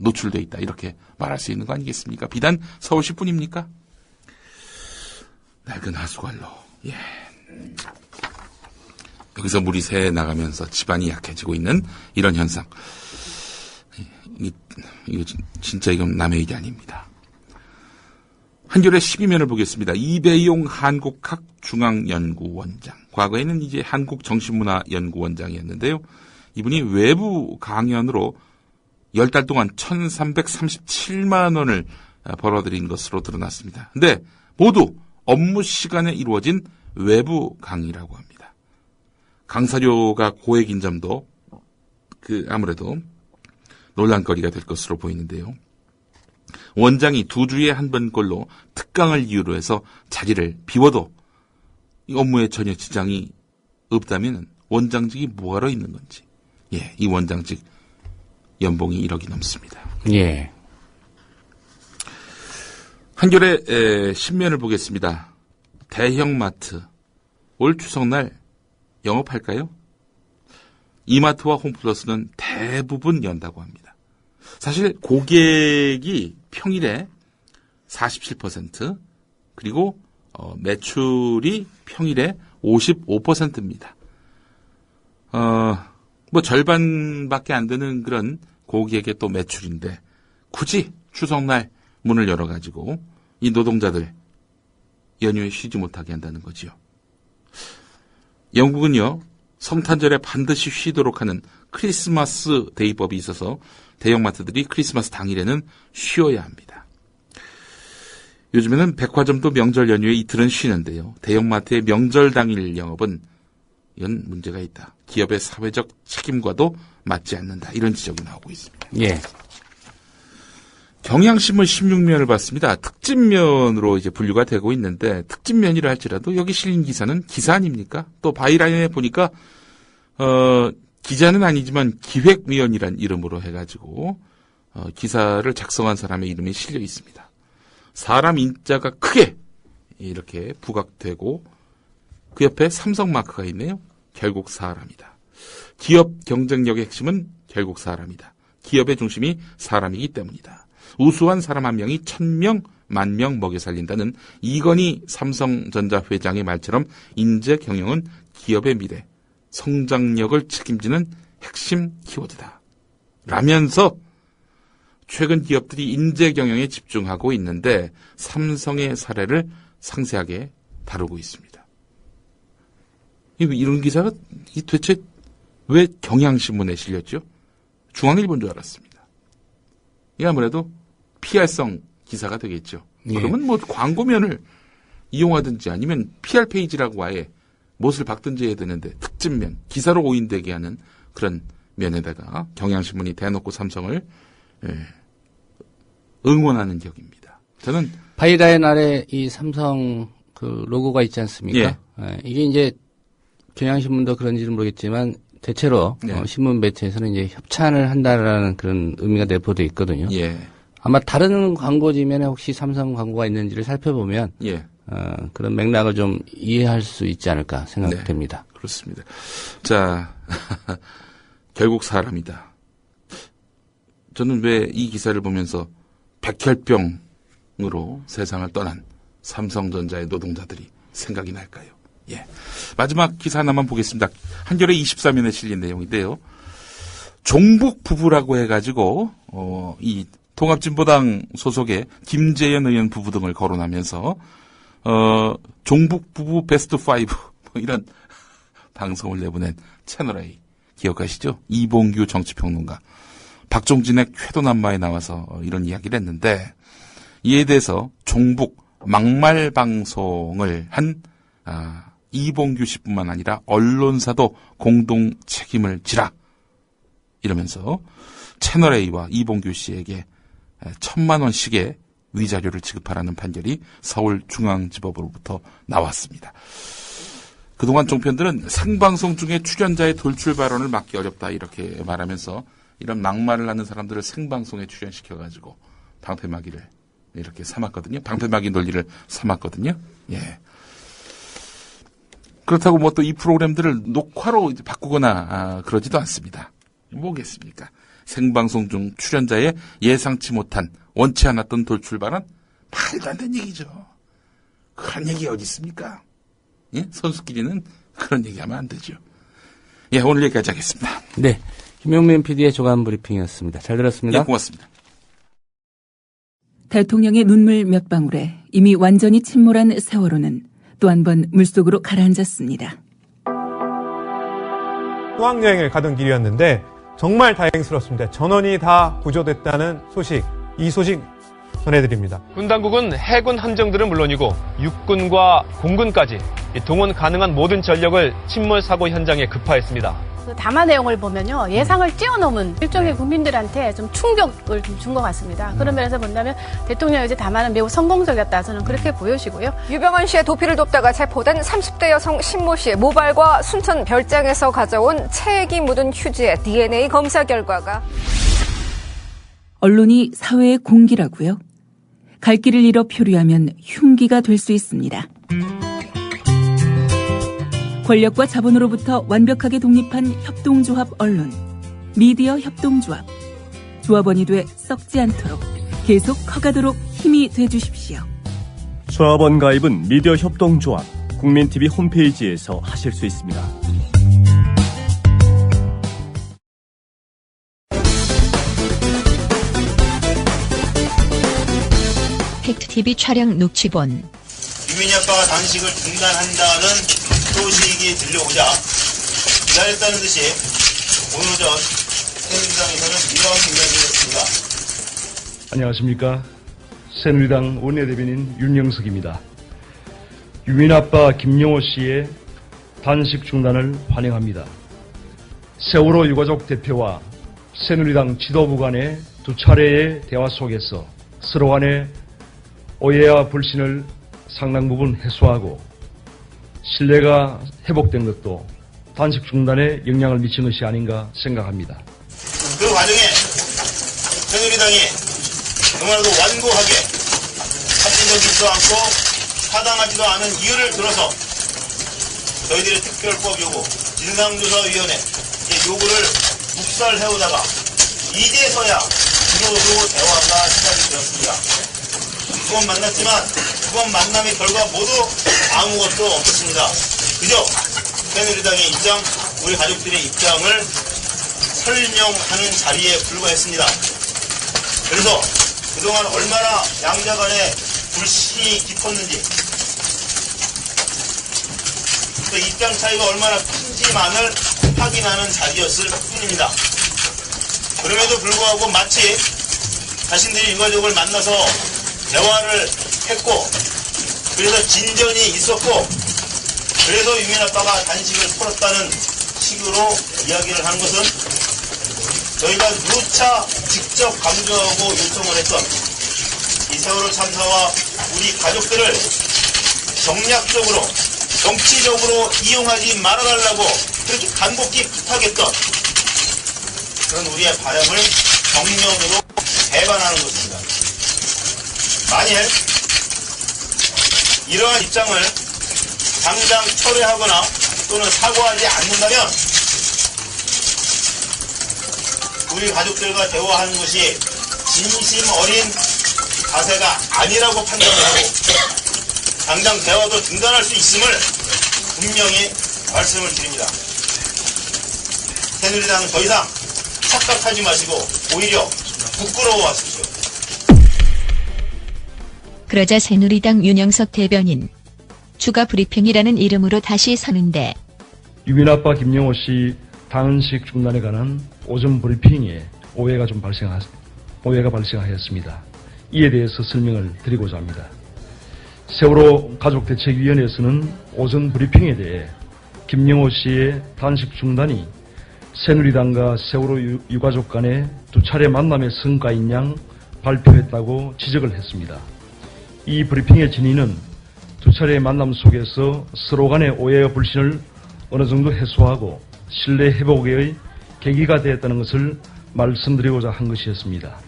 노출돼 있다 이렇게 말할 수 있는 거 아니겠습니까? 비단 서울시뿐입니까? 낡은 하수관로. 예. 여기서 물이 새 나가면서 지반이 약해지고 있는 이런 현상. 이거 진짜 이건 남의 일이 아닙니다. 한겨레 12면을 보겠습니다. 이배용 한국학중앙연구원장. 과거에는 이제 한국정신문화연구원장이었는데요. 이분이 외부 강연으로 10달 동안 1,337만 원을 벌어들인 것으로 드러났습니다. 근데 모두 업무 시간에 이루어진 외부 강의라고 합니다. 강사료가 고액인 점도 아무래도 논란거리가 될 것으로 보이는데요. 원장이 2주에 한 번꼴로 특강을 이유로 해서 자리를 비워도 이 업무에 전혀 지장이 없다면 원장직이 뭐하러 있는 건지. 예, 이 원장직 연봉이 1억이 넘습니다. 예. 한겨레 신면을 보겠습니다. 대형마트 올 추석날 영업할까요? 이마트와 홈플러스는 대부분 연다고 합니다. 사실 고객이 평일에 47% 그리고 매출이 평일에 55%입니다. 절반밖에 안 되는 그런 고객의 또 매출인데 굳이 추석날 문을 열어가지고 이 노동자들 연휴에 쉬지 못하게 한다는 거지요. 영국은요, 성탄절에 반드시 쉬도록 하는 크리스마스 데이법이 있어서 대형마트들이 크리스마스 당일에는 쉬어야 합니다. 요즘에는 백화점도 명절 연휴에 이틀은 쉬는데요. 대형마트의 명절 당일 영업은 이건 문제가 있다. 기업의 사회적 책임과도 맞지 않는다. 이런 지적이 나오고 있습니다. 예. 경향신문 16면을 봤습니다. 특집면으로 이제 분류가 되고 있는데 특집면이라 할지라도 여기 실린 기사는 기사 아닙니까? 또 바이라인에 보니까 기자는 아니지만 기획위원이란 이름으로 해가지고 기사를 작성한 사람의 이름이 실려 있습니다. 사람 인자가 크게 이렇게 부각되고 그 옆에 삼성 마크가 있네요. 결국 사람이다. 기업 경쟁력의 핵심은 결국 사람이다. 기업의 중심이 사람이기 때문이다. 우수한 사람 한 명이 1,000명, 10,000명 먹여 살린다는 이건희 삼성전자 회장의 말처럼 인재 경영은 기업의 미래, 성장력을 책임지는 핵심 키워드다. 라면서 최근 기업들이 인재 경영에 집중하고 있는데 삼성의 사례를 상세하게 다루고 있습니다. 이런 기사가 도대체 왜 경향신문에 실렸죠? 중앙일보인 줄 알았습니다. 이 아무래도 PR성 기사가 되겠죠. 예. 그러면 광고면을 이용하든지 아니면 PR 페이지라고 아예 못을 박든지 해야 되는데 특집면, 기사로 오인되게 하는 그런 면에다가 경향신문이 대놓고 삼성을 응원하는 격입니다. 저는 바이라인 아래 이 삼성 그 로고가 있지 않습니까? 예. 이게 이제 경향신문도 그런지는 모르겠지만 대체로 신문 매체에서는 이제 협찬을 한다라는 그런 의미가 내포되어 있거든요. 예. 아마 다른 광고지면에 혹시 삼성 광고가 있는지를 살펴보면 예. 그런 맥락을 좀 이해할 수 있지 않을까 생각됩니다. 네, 그렇습니다. 자, 결국 사람이다. 저는 왜 이 기사를 보면서 백혈병으로 세상을 떠난 삼성전자의 노동자들이 생각이 날까요? 예. 마지막 기사 하나만 보겠습니다. 한겨레 23면에 실린 내용인데요. 종북 부부라고 해가지고, 이 통합진보당 소속의 김재현 의원 부부 등을 거론하면서, 종북 부부 베스트 5, 뭐 이런 방송을 내보낸 채널A. 기억하시죠? 이봉규 정치평론가. 박종진의 쾌도남마에 나와서 이런 이야기를 했는데, 이에 대해서 종북 막말 방송을 한, 이봉규 씨뿐만 아니라 언론사도 공동 책임을 지라. 이러면서 채널A와 이봉규 씨에게 1,000만 원씩의 위자료를 지급하라는 판결이 서울중앙지법으로부터 나왔습니다. 그동안 종편들은 생방송 중에 출연자의 돌출 발언을 막기 어렵다 이렇게 말하면서 이런 막말을 하는 사람들을 생방송에 출연시켜가지고 방패막이를 이렇게 삼았거든요. 방패막이 논리를 삼았거든요. 예. 그렇다고 뭐 또 이 프로그램들을 녹화로 이제 바꾸거나 그러지도 않습니다. 뭐겠습니까? 생방송 중 출연자의 예상치 못한 원치 않았던 돌출 발언? 말도 안 되는 얘기죠. 그런 얘기 어디 있습니까? 예? 선수끼리는 그런 얘기하면 안 되죠. 예, 오늘 여기까지 하겠습니다. 네, 김용민 PD의 조간 브리핑이었습니다. 잘 들었습니다. 예, 고맙습니다. 대통령의 눈물 몇 방울에 이미 완전히 침몰한 세월호는 또 한 번 물속으로 가라앉았습니다. 수학여행을 가던 길이었는데 정말 다행스럽습니다. 전원이 다 구조됐다는 소식, 이 소식 전해드립니다. 군 당국은 해군 함정들은 물론이고 육군과 공군까지 동원 가능한 모든 전력을 침몰 사고 현장에 급파했습니다. 그 담화 내용을 보면요, 예상을 뛰어넘은 일종의 국민들한테 좀 충격을 좀 준 것 같습니다. 그런 면에서 본다면 대통령의 이제 담화는 매우 성공적이었다, 저는 그렇게 보여지고요. 유병헌 씨의 도피를 돕다가 체포된 30대 여성 신모 씨의 모발과 순천 별장에서 가져온 체액이 묻은 휴지의 DNA 검사 결과가 언론이 사회의 공기라고요? 갈 길을 잃어 표류하면 흉기가 될 수 있습니다. 권력과 자본으로부터 완벽하게 독립한 협동조합 언론, 미디어 협동조합. 조합원이 돼 썩지 않도록 계속 커가도록 힘이 돼주십시오. 조합원 가입은 미디어 협동조합 국민TV 홈페이지에서 하실 수 있습니다. 팩트TV 촬영 녹취본. 유민희 아빠가 단식을 중단한다는 소식이 들려오자 기다렸다는 듯이 오늘 오전 새누리당에서는 이러한 공약을 했습니다. 안녕하십니까. 새누리당 원내대변인 윤영석입니다. 유민희 아빠 김영호 씨의 단식 중단을 환영합니다. 세월호 유가족 대표와 새누리당 지도부 간의 두 차례의 대화 속에서 서로 간의 오해와 불신을 상당 부분 해소하고 신뢰가 회복된 것도 단식 중단에 영향을 미친 것이 아닌가 생각합니다. 그 과정에 새누리당이 너무나도 완고하게 합리적이지도 않고 타당하지도 않은 이유를 들어서 저희들의 특별법 요구, 진상조사위원회 요구를 묵살해오다가 이제서야 주로로 대화가 시작이 되었습니다. 두 번 만났지만 두 번 만남의 결과 모두 아무것도 없었습니다. 그저 새누리당의 입장, 우리 가족들의 입장을 설명하는 자리에 불과했습니다. 그래서 그동안 얼마나 양자 간의 불신이 깊었는지, 그 입장 차이가 얼마나 큰지만을 확인하는 자리였을 뿐입니다. 그럼에도 불구하고 마치 자신들이 유가족을 만나서 대화를 했고, 그래서 진전이 있었고, 그래서 유민 아빠가 단식을 풀었다는 식으로 이야기를 한 것은 저희가 누차 직접 강조하고 요청을 했던 이 세월호 참사와 우리 가족들을 정략적으로, 정치적으로 이용하지 말아달라고 그렇게 간곡히 부탁했던 그런 우리의 바람을 정면으로 배반하는 것입니다. 만일 이러한 입장을 당장 철회하거나 또는 사과하지 않는다면 우리 가족들과 대화하는 것이 진심 어린 자세가 아니라고 판단을 하고 당장 대화도 중단할 수 있음을 분명히 말씀을 드립니다. 새누리당은 더 이상 착각하지 마시고 오히려 부끄러워하십시오. 그러자 새누리당 윤영석 대변인 추가 브리핑이라는 이름으로 다시 서는데 유민 아빠 김영호 씨 단식 중단에 관한 오전 브리핑에 오해가 발생하였습니다. 이에 대해서 설명을 드리고자 합니다. 세월호 가족대책위원회에서는 오전 브리핑에 대해 김영호 씨의 단식 중단이 새누리당과 세월호 유가족 간의 두 차례 만남의 성과인 양 발표했다고 지적을 했습니다. 이 브리핑의 진위는 두 차례의 만남 속에서 서로 간의 오해와 불신을 어느 정도 해소하고 신뢰 회복의 계기가 되었다는 것을 말씀드리고자 한 것이었습니다.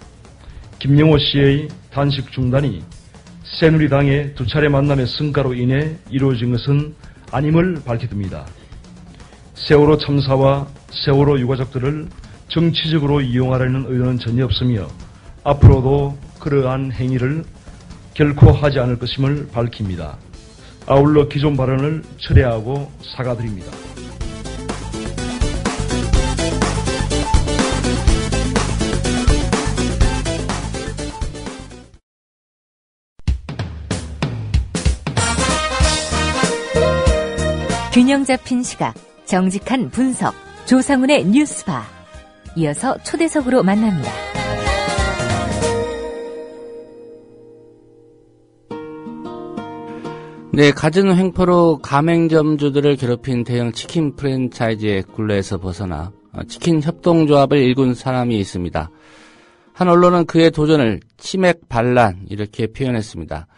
김영호 씨의 단식 중단이 새누리당의 두 차례 만남의 성과로 인해 이루어진 것은 아님을 밝혀둡니다. 세월호 참사와 세월호 유가족들을 정치적으로 이용하려는 의도는 전혀 없으며 앞으로도 그러한 행위를 결코 하지 않을 것임을 밝힙니다. 아울러 기존 발언을 철회하고 사과드립니다. 균형 잡힌 시각, 정직한 분석, 조상훈의 뉴스바. 이어서 초대석으로 만납니다. 네, 갖은 횡포로 가맹점주들을 괴롭힌 대형 치킨 프랜차이즈의 굴레에서 벗어나 치킨 협동조합을 일군 사람이 있습니다. 한 언론은 그의 도전을 치맥 반란 이렇게 표현했습니다.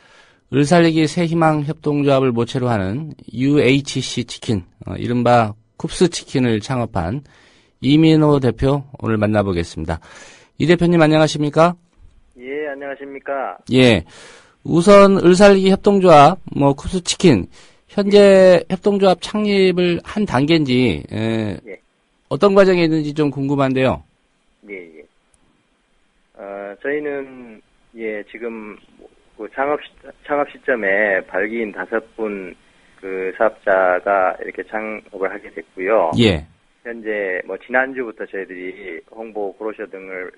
을살리기 새희망 협동조합을 모체로 하는 UHC 치킨, 이른바 쿱스 치킨을 창업한 이민호 대표 오늘 만나보겠습니다. 이 대표님 안녕하십니까? 예, 안녕하십니까? 예. 우선 을살리기 협동조합, 쿱스 치킨, 현재 협동조합 창립을 한 단계인지, 예. 어떤 과정이 있는지 좀 궁금한데요. 예. 저희는, 지금, 창업 시점에 발기인 5분 사업자가 이렇게 창업을 하게 됐고요. 예. 현재, 지난주부터 저희들이 홍보 브로셔 등을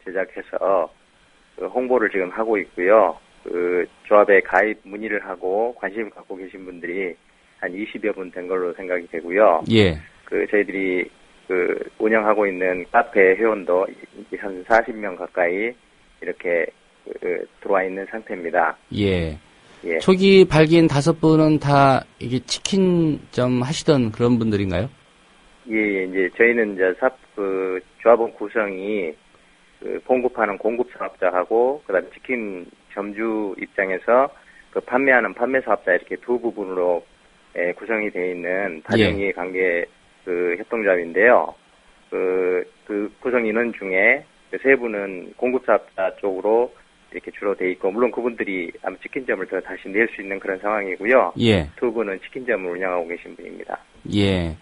제작해서 홍보를 지금 하고 있고요. 조합에 가입 문의를 하고 관심을 갖고 계신 분들이 한 20여 분 된 걸로 생각이 되고요. 예. 저희들이 운영하고 있는 카페 회원도 한 40명 가까이 이렇게 들어와 있는 상태입니다. 예. 초기 발기인 5분은 다 이게 치킨점 하시던 그런 분들인가요? 예, 이제 저희는 조합원 구성이 공급하는 공급 사업자하고 그다음에 치킨 점주 입장에서 판매하는 판매 사업자 이렇게 두 부분으로 구성이 되어 있는 다중이해 관계 협동조합인데요. 그 구성 인원 중에 3분은 공급 사업자 쪽으로 이렇게 주로 돼 있고 물론 그분들이 아마 치킨점을 더 다시 낼 수 있는 그런 상황이고요. 예. 2분은 치킨점을 운영하고 계신 분입니다. 예.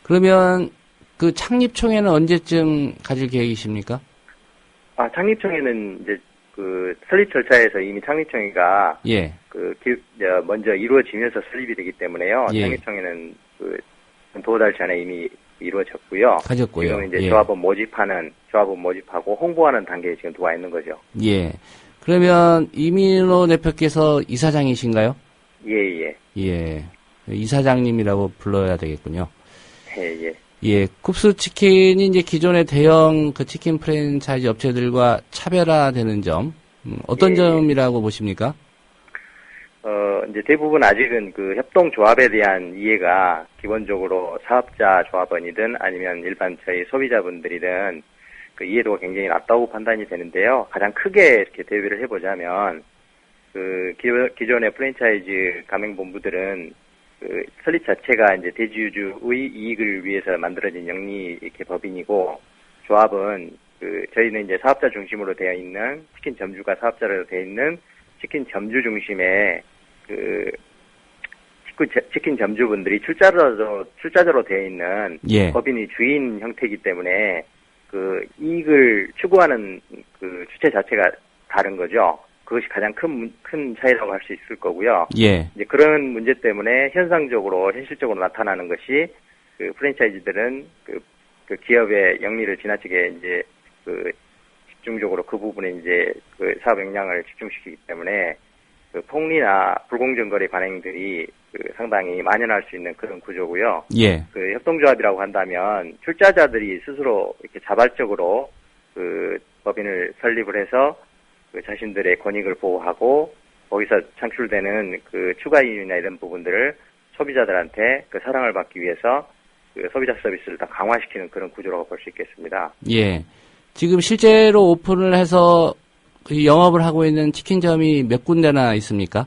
그러면 그 창립총회는 언제쯤 가질 계획이십니까? 창립총회는 이제 설립 절차에서 이미 창립총회가 먼저 이루어지면서 설립이 되기 때문에요. 예. 창립총회는 두어 달 전에 이미 이루어졌고요. 가졌고요. 지금 이제 조합원 모집하고 홍보하는 단계에 지금 들어와 있는 거죠. 예. 그러면 이민호 대표께서 이사장이신가요? 예. 예. 이사장님이라고 불러야 되겠군요. 예. 예. 쿱스 치킨이 이제 기존의 대형 치킨 프랜차이즈 업체들과 차별화되는 점, 어떤 점이라고 보십니까? 이제 대부분 아직은 협동조합에 대한 이해가 기본적으로 사업자 조합원이든 아니면 일반 저희 소비자분들이든 이해도가 굉장히 낮다고 판단이 되는데요. 가장 크게 이렇게 대비를 해보자면, 기존의 프랜차이즈 가맹본부들은 설립 자체가 이제 대주주의 이익을 위해서 만들어진 영리 이렇게 법인이고, 조합은 저희는 이제 사업자 중심으로 되어 있는 치킨 점주가 사업자로 되어 있는 치킨 점주 중심의 그 치킨 점주분들이 출자자로 되어 있는 예. 법인이 주인 형태이기 때문에 그 이익을 추구하는 그 주체 자체가 다른 거죠. 그것이 가장 큰 차이라고 할 수 있을 거고요. 예. 이제 그런 문제 때문에 현실적으로 나타나는 것이 그 프랜차이즈들은 그 기업의 영리를 지나치게 이제 그 집중적으로 그 부분에 이제 그 사업 역량을 집중시키기 때문에 그 폭리나 불공정 거래 관행들이 그 상당히 만연할 수 있는 그런 구조고요. 예. 그 협동조합이라고 한다면 출자자들이 스스로 이렇게 자발적으로 그 법인을 설립을 해서 그 자신들의 권익을 보호하고 거기서 창출되는 그 추가 이윤이나 이런 부분들을 소비자들한테 그 사랑을 받기 위해서 그 소비자 서비스를 다 강화시키는 그런 구조라고 볼 수 있겠습니다. 예. 지금 실제로 오픈을 해서 그 영업을 하고 있는 치킨점이 몇 군데나 있습니까?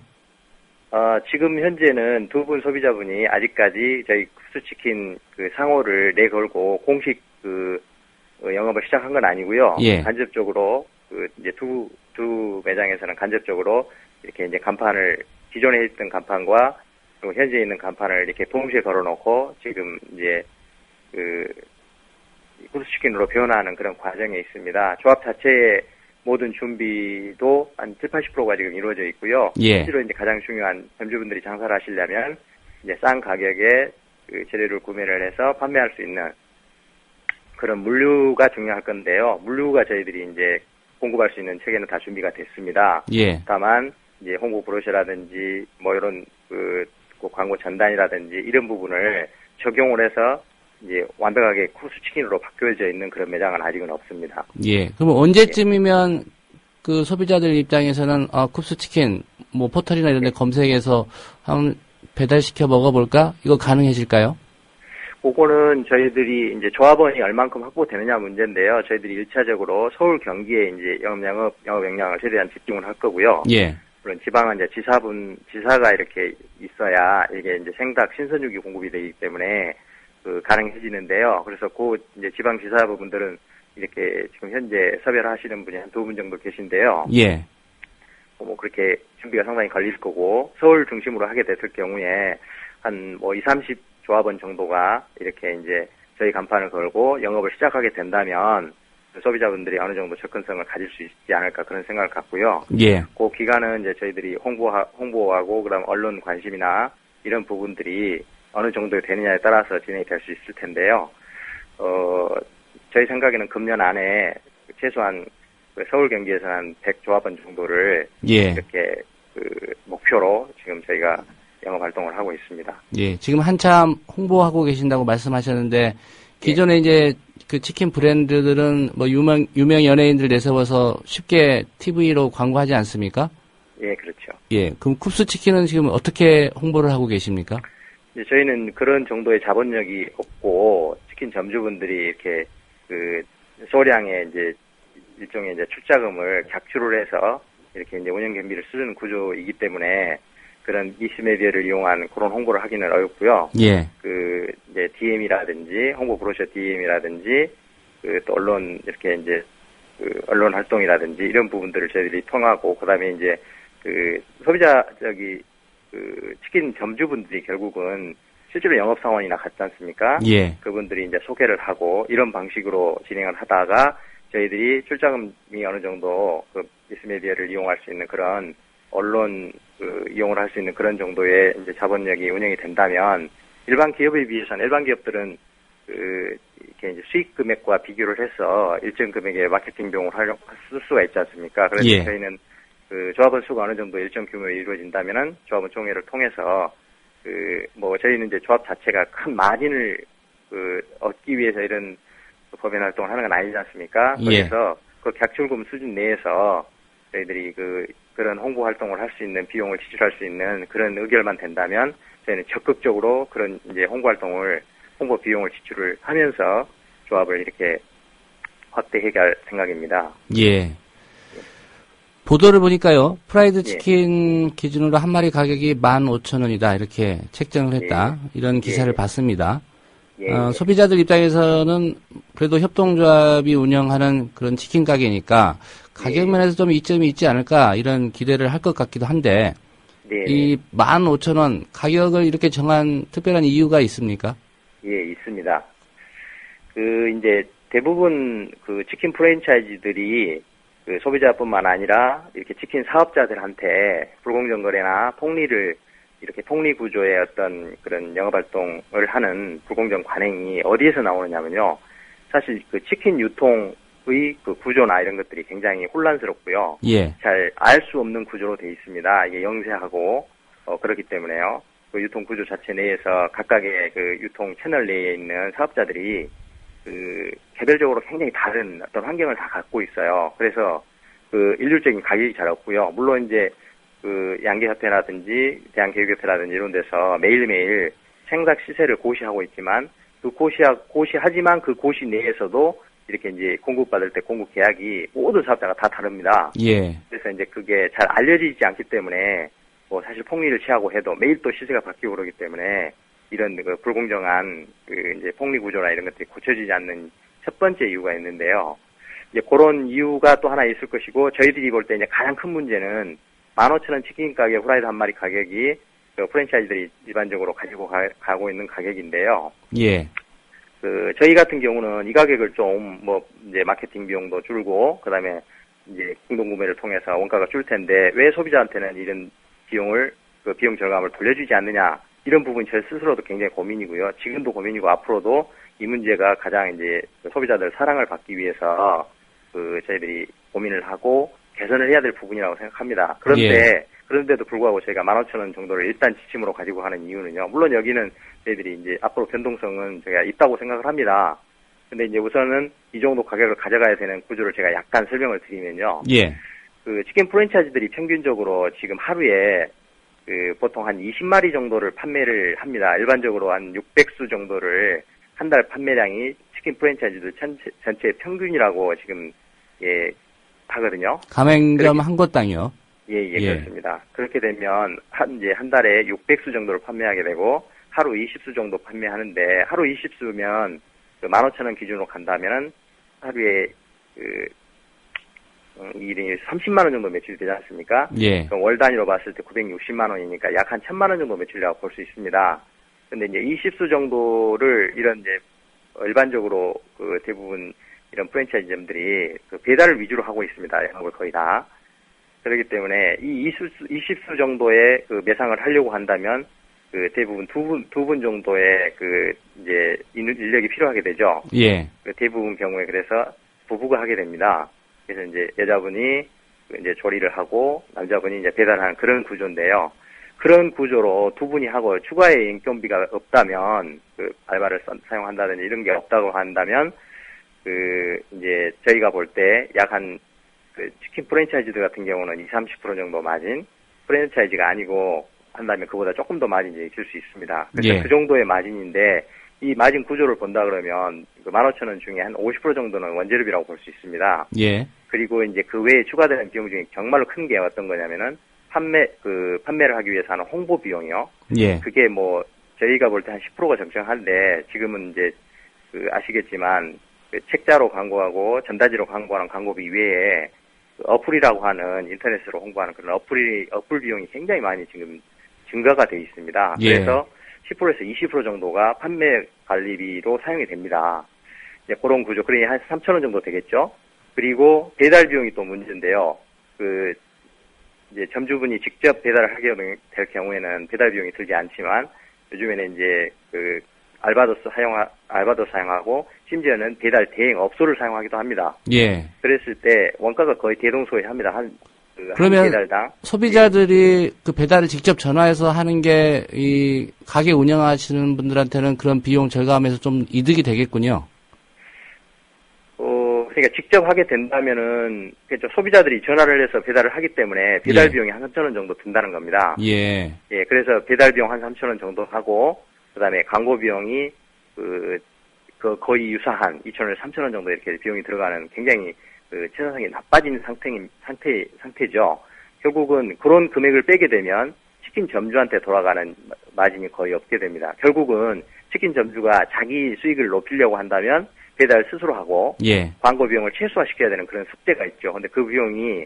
지금 현재는 두 분 소비자분이 아직까지 저희 쿱스치킨 그 상호를 내걸고 공식 그 영업을 시작한 건 아니고요. 예. 간접적으로 그 이제 두 매장에서는 간접적으로 이렇게 이제 간판을 기존에 있던 간판과 그리고 현재 있는 간판을 이렇게 동시에 걸어놓고 지금 이제 그 쿱스치킨으로 변화하는 그런 과정에 있습니다. 조합 자체의 모든 준비도 한 70-80%가 지금 이루어져 있고요. 예. 실제로 이제 가장 중요한 점주분들이 장사를 하시려면 이제 싼 가격에 그 재료를 구매를 해서 판매할 수 있는 그런 물류가 중요할 건데요. 물류가 저희들이 이제 공급할 수 있는 체계는 다 준비가 됐습니다. 예. 다만 이제 홍보 브로셔라든지 뭐 이런 그 광고 전단이라든지 이런 부분을 적용을 해서 이제 완벽하게 쿱스치킨으로 바뀌어져 있는 그런 매장은 아직은 없습니다. 예. 그럼 언제쯤이면 그 소비자들 입장에서는 쿱스치킨 뭐 포털이나 이런 데 검색해서 한번 배달시켜 먹어볼까? 이거 가능해질까요? 그거는 저희들이 이제 조합원이 얼만큼 확보되느냐 문제인데요. 저희들이 1차적으로 서울 경기에 이제 영업 역량을 최대한 집중을 할 거고요. 예. 물론 지방은 이제 지사가 이렇게 있어야 이게 이제 생닭 신선육이 공급이 되기 때문에 그 가능해지는데요. 그래서 그 이제 지방 지사분들은 이렇게 지금 현재 섭외를 하시는 분이 한 2분 정도 계신데요. 예. 뭐 그렇게 준비가 상당히 걸릴 거고 서울 중심으로 하게 됐을 경우에 한 뭐 20-30 조합원 정도가 이렇게 이제 저희 간판을 걸고 영업을 시작하게 된다면 소비자분들이 어느 정도 접근성을 가질 수 있지 않을까 그런 생각을 갖고요. 예. 그 기간은 이제 저희들이 홍보하고 그다음 언론 관심이나 이런 부분들이 어느 정도 되느냐에 따라서 진행이 될 수 있을 텐데요. 저희 생각에는 금년 안에 최소한 서울 경기에서는 한 100조합원 정도를 예. 이렇게 그 목표로 지금 저희가 영업 활동을 하고 있습니다. 예. 지금 한참 홍보하고 계신다고 말씀하셨는데 기존에 이제 그 치킨 브랜드들은 뭐 유명 연예인들 내세워서 쉽게 TV로 광고하지 않습니까? 예, 그렇죠. 예. 그럼 쿱스치킨은 지금 어떻게 홍보를 하고 계십니까? 저희는 그런 정도의 자본력이 없고 치킨 점주분들이 이렇게 그 소량의 이제 일종의 이제 출자금을 객출을 해서 이렇게 이제 운영 경비를 쓰는 구조이기 때문에 그런 미스메디어를 이용한 그런 홍보를 하기는 어렵고요. 예. 그 이제 DM이라든지 홍보 브로셔 DM이라든지 그 또 언론 이렇게 이제 그 언론 활동이라든지 이런 부분들을 저희들이 통하고 그다음에 이제 그 소비자 그 치킨 점주분들이 결국은 실제로 영업 상황이나 같지 않습니까? 예. 그분들이 이제 소개를 하고 이런 방식으로 진행을 하다가 저희들이 출자금이 어느 정도 그 미스메디어를 이용할 수 있는 그런 언론 이용을 할 수 있는 그런 정도의 이제 자본력이 운영이 된다면 일반 기업에 비해서는 일반 기업들은 이렇게 이제 수익 금액과 비교를 해서 일정 금액의 마케팅 비용을 쓸 수가 있지 않습니까? 그래서 예. 저희는 그 조합원 수가 어느 정도 일정 규모에 이루어진다면은 조합원 총회를 통해서 뭐 저희는 이제 조합 자체가 큰 마진을 얻기 위해서 이런 법인 활동을 하는 건 아니지 않습니까? 그래서 그 객출금 수준 내에서 저희들이 그런 홍보 활동을 할 수 있는 비용을 지출할 수 있는 그런 의결만 된다면 저희는 적극적으로 그런 이제 홍보 비용을 지출을 하면서 조합을 이렇게 확대해갈 생각입니다. 예. 보도를 보니까요, 프라이드 치킨 기준으로 한 마리 가격이 15,000원이다 이렇게 책정을 했다 이런 기사를 봤습니다. 소비자들 입장에서는 그래도 협동조합이 운영하는 그런 치킨 가게니까 가격 면에서 좀 이점이 있지 않을까 이런 기대를 할 것 같기도 한데 네. 이 15,000원 가격을 이렇게 정한 특별한 이유가 있습니까? 예, 있습니다. 이제 대부분 그 치킨 프랜차이즈들이 그 소비자뿐만 아니라 이렇게 치킨 사업자들한테 불공정 거래나 폭리를 이렇게 폭리 구조의 어떤 그런 영업 활동을 하는 불공정 관행이 어디에서 나오느냐면요. 사실 그 치킨 유통의 그 구조나 이런 것들이 굉장히 혼란스럽고요. 예. 잘 알 수 없는 구조로 돼 있습니다. 이게 영세하고 그렇기 때문에요. 그 유통 구조 자체 내에서 각각의 그 유통 채널 내에 있는 사업자들이 그 개별적으로 굉장히 다른 어떤 환경을 다 갖고 있어요. 그래서 그 일률적인 가격이 잘 없고요. 물론 이제 그 양계협회라든지 대한교육협회라든지 이런 데서 매일매일 생삭 시세를 고시하고 있지만 그 고시하지만 그 고시 내에서도 이렇게 이제 공급받을 때 공급 계약이 모든 사업자가 다 다릅니다. 예. 그래서 이제 그게 잘 알려지지 않기 때문에 뭐 사실 폭리를 취하고 해도 매일 또 시세가 바뀌고 그러기 때문에 이런 그 불공정한 그 이제 폭리 구조나 이런 것들이 고쳐지지 않는 첫 번째 이유가 있는데요. 이제 그런 이유가 또 하나 있을 것이고 저희들이 볼 때 이제 가장 큰 문제는 15,000원 치킨 가격 후라이드 한 마리 가격이 그 프랜차이즈들이 일반적으로 가지고 가고 있는 가격인데요. 예. 그 저희 같은 경우는 이 가격을 좀 뭐 이제 마케팅 비용도 줄고 그다음에 이제 공동 구매를 통해서 원가가 줄 텐데 왜 소비자한테는 이런 비용을 그 비용 절감을 돌려주지 않느냐 이런 부분이 저 스스로도 굉장히 고민이고요. 지금도 고민이고 앞으로도 이 문제가 가장 이제 소비자들 사랑을 받기 위해서 그 저희들이 고민을 하고 개선을 해야 될 부분이라고 생각합니다. 그런데도 불구하고 저희가 15,000원 정도를 일단 지침으로 가지고 가는 이유는요. 물론 여기는 저희들이 이제 앞으로 변동성은 저희가 있다고 생각을 합니다. 근데 이제 우선은 이 정도 가격을 가져가야 되는 구조를 제가 약간 설명을 드리면요. 예. 그 치킨 프랜차이즈들이 평균적으로 지금 하루에 그 보통 한 20마리 정도를 판매를 합니다. 일반적으로 한 600수 정도를 한 달 판매량이 치킨 프랜차이즈들 전체 평균이라고 지금 예 하거든요. 가맹점 한 곳당요. 예, 그렇습니다. 그렇게 되면 한 달에 600수 정도를 판매하게 되고 하루 20수 정도 판매하는데 하루 20수면 그 15,000원 기준으로 간다면은 하루에 일이 30만 원 정도 매출이 되지 않습니까? 예. 그럼 월 단위로 봤을 때 960만 원이니까 약 한 1,000만 원 정도 매출이라고 볼 수 있습니다. 근데 이제 20수 정도를 이런 이제 일반적으로 그 대부분 이런 프랜차이즈점들이 그 배달을 위주로 하고 있습니다. 영업을 거의 다. 그렇기 때문에 이 20수 정도의 그 매상을 하려고 한다면 그 대부분 두 분 정도의 그 이제 인력이 필요하게 되죠. 예. 그 대부분 경우에 그래서 부부가 하게 됩니다. 그래서 이제 여자분이 이제 조리를 하고 남자분이 이제 배달하는 그런 구조인데요. 그런 구조로 두 분이 하고 추가의 인건비가 없다면 그 알바를 사용한다든지 이런 게 없다고 한다면 그 이제 저희가 볼 때 약 한 그 치킨 프랜차이즈들 같은 경우는 20-30% 정도 마진 프랜차이즈가 아니고 한다면 그보다 조금 더 마진이 줄 수 있습니다. 그래서 예. 그 정도의 마진인데 이 마진 구조를 본다 그러면 그 15,000원 중에 한 50% 정도는 원재료비라고 볼 수 있습니다. 예. 그리고 이제 그 외에 추가되는 비용 중에 정말로 큰 게 어떤 거냐면은 판매를 하기 위해서 하는 홍보 비용이요. 예. 그게 뭐 저희가 볼 때 한 10%가 적정한데 지금은 이제 그 아시겠지만 그 책자로 광고하고 전단지로 광고하는 광고비 외에 그 어플이라고 하는 인터넷으로 홍보하는 그런 어플 비용이 굉장히 많이 지금 증가가 돼 있습니다. 예. 그래서 10%에서 20% 정도가 판매 관리비로 사용이 됩니다. 이제 그런 구조, 그러니 한 3,000원 정도 되겠죠. 그리고 배달 비용이 또 문제인데요. 그 이제 점주분이 직접 배달을 하게 될 경우에는 배달 비용이 들지 않지만 요즘에는 이제 그 알바도 사용하고 심지어는 배달 대행 업소를 사용하기도 합니다. 예. 그랬을 때 원가가 거의 대동소이합니다. 그러면 한 배달당 소비자들이 그 배달을 직접 전화해서 하는 게 이 가게 운영하시는 분들한테는 그런 비용 절감에서 좀 이득이 되겠군요. 그러니까 직접 하게 된다면은 그렇죠. 소비자들이 전화를 해서 배달을 하기 때문에 배달 예. 비용이 한 3,000원 정도 든다는 겁니다. 예. 예, 그래서 배달 비용 한 3,000원 정도 하고 그다음에 광고 비용이 그 거의 유사한 2,000원에서 3,000원 정도 이렇게 비용이 들어가는 굉장히 그 채소상이 나빠진 상태죠. 결국은 그런 금액을 빼게 되면 치킨 점주한테 돌아가는 마진이 거의 없게 됩니다. 결국은 치킨 점주가 자기 수익을 높이려고 한다면 배달 스스로 하고 예. 광고 비용을 최소화시켜야 되는 그런 숙제가 있죠. 근데 그 비용이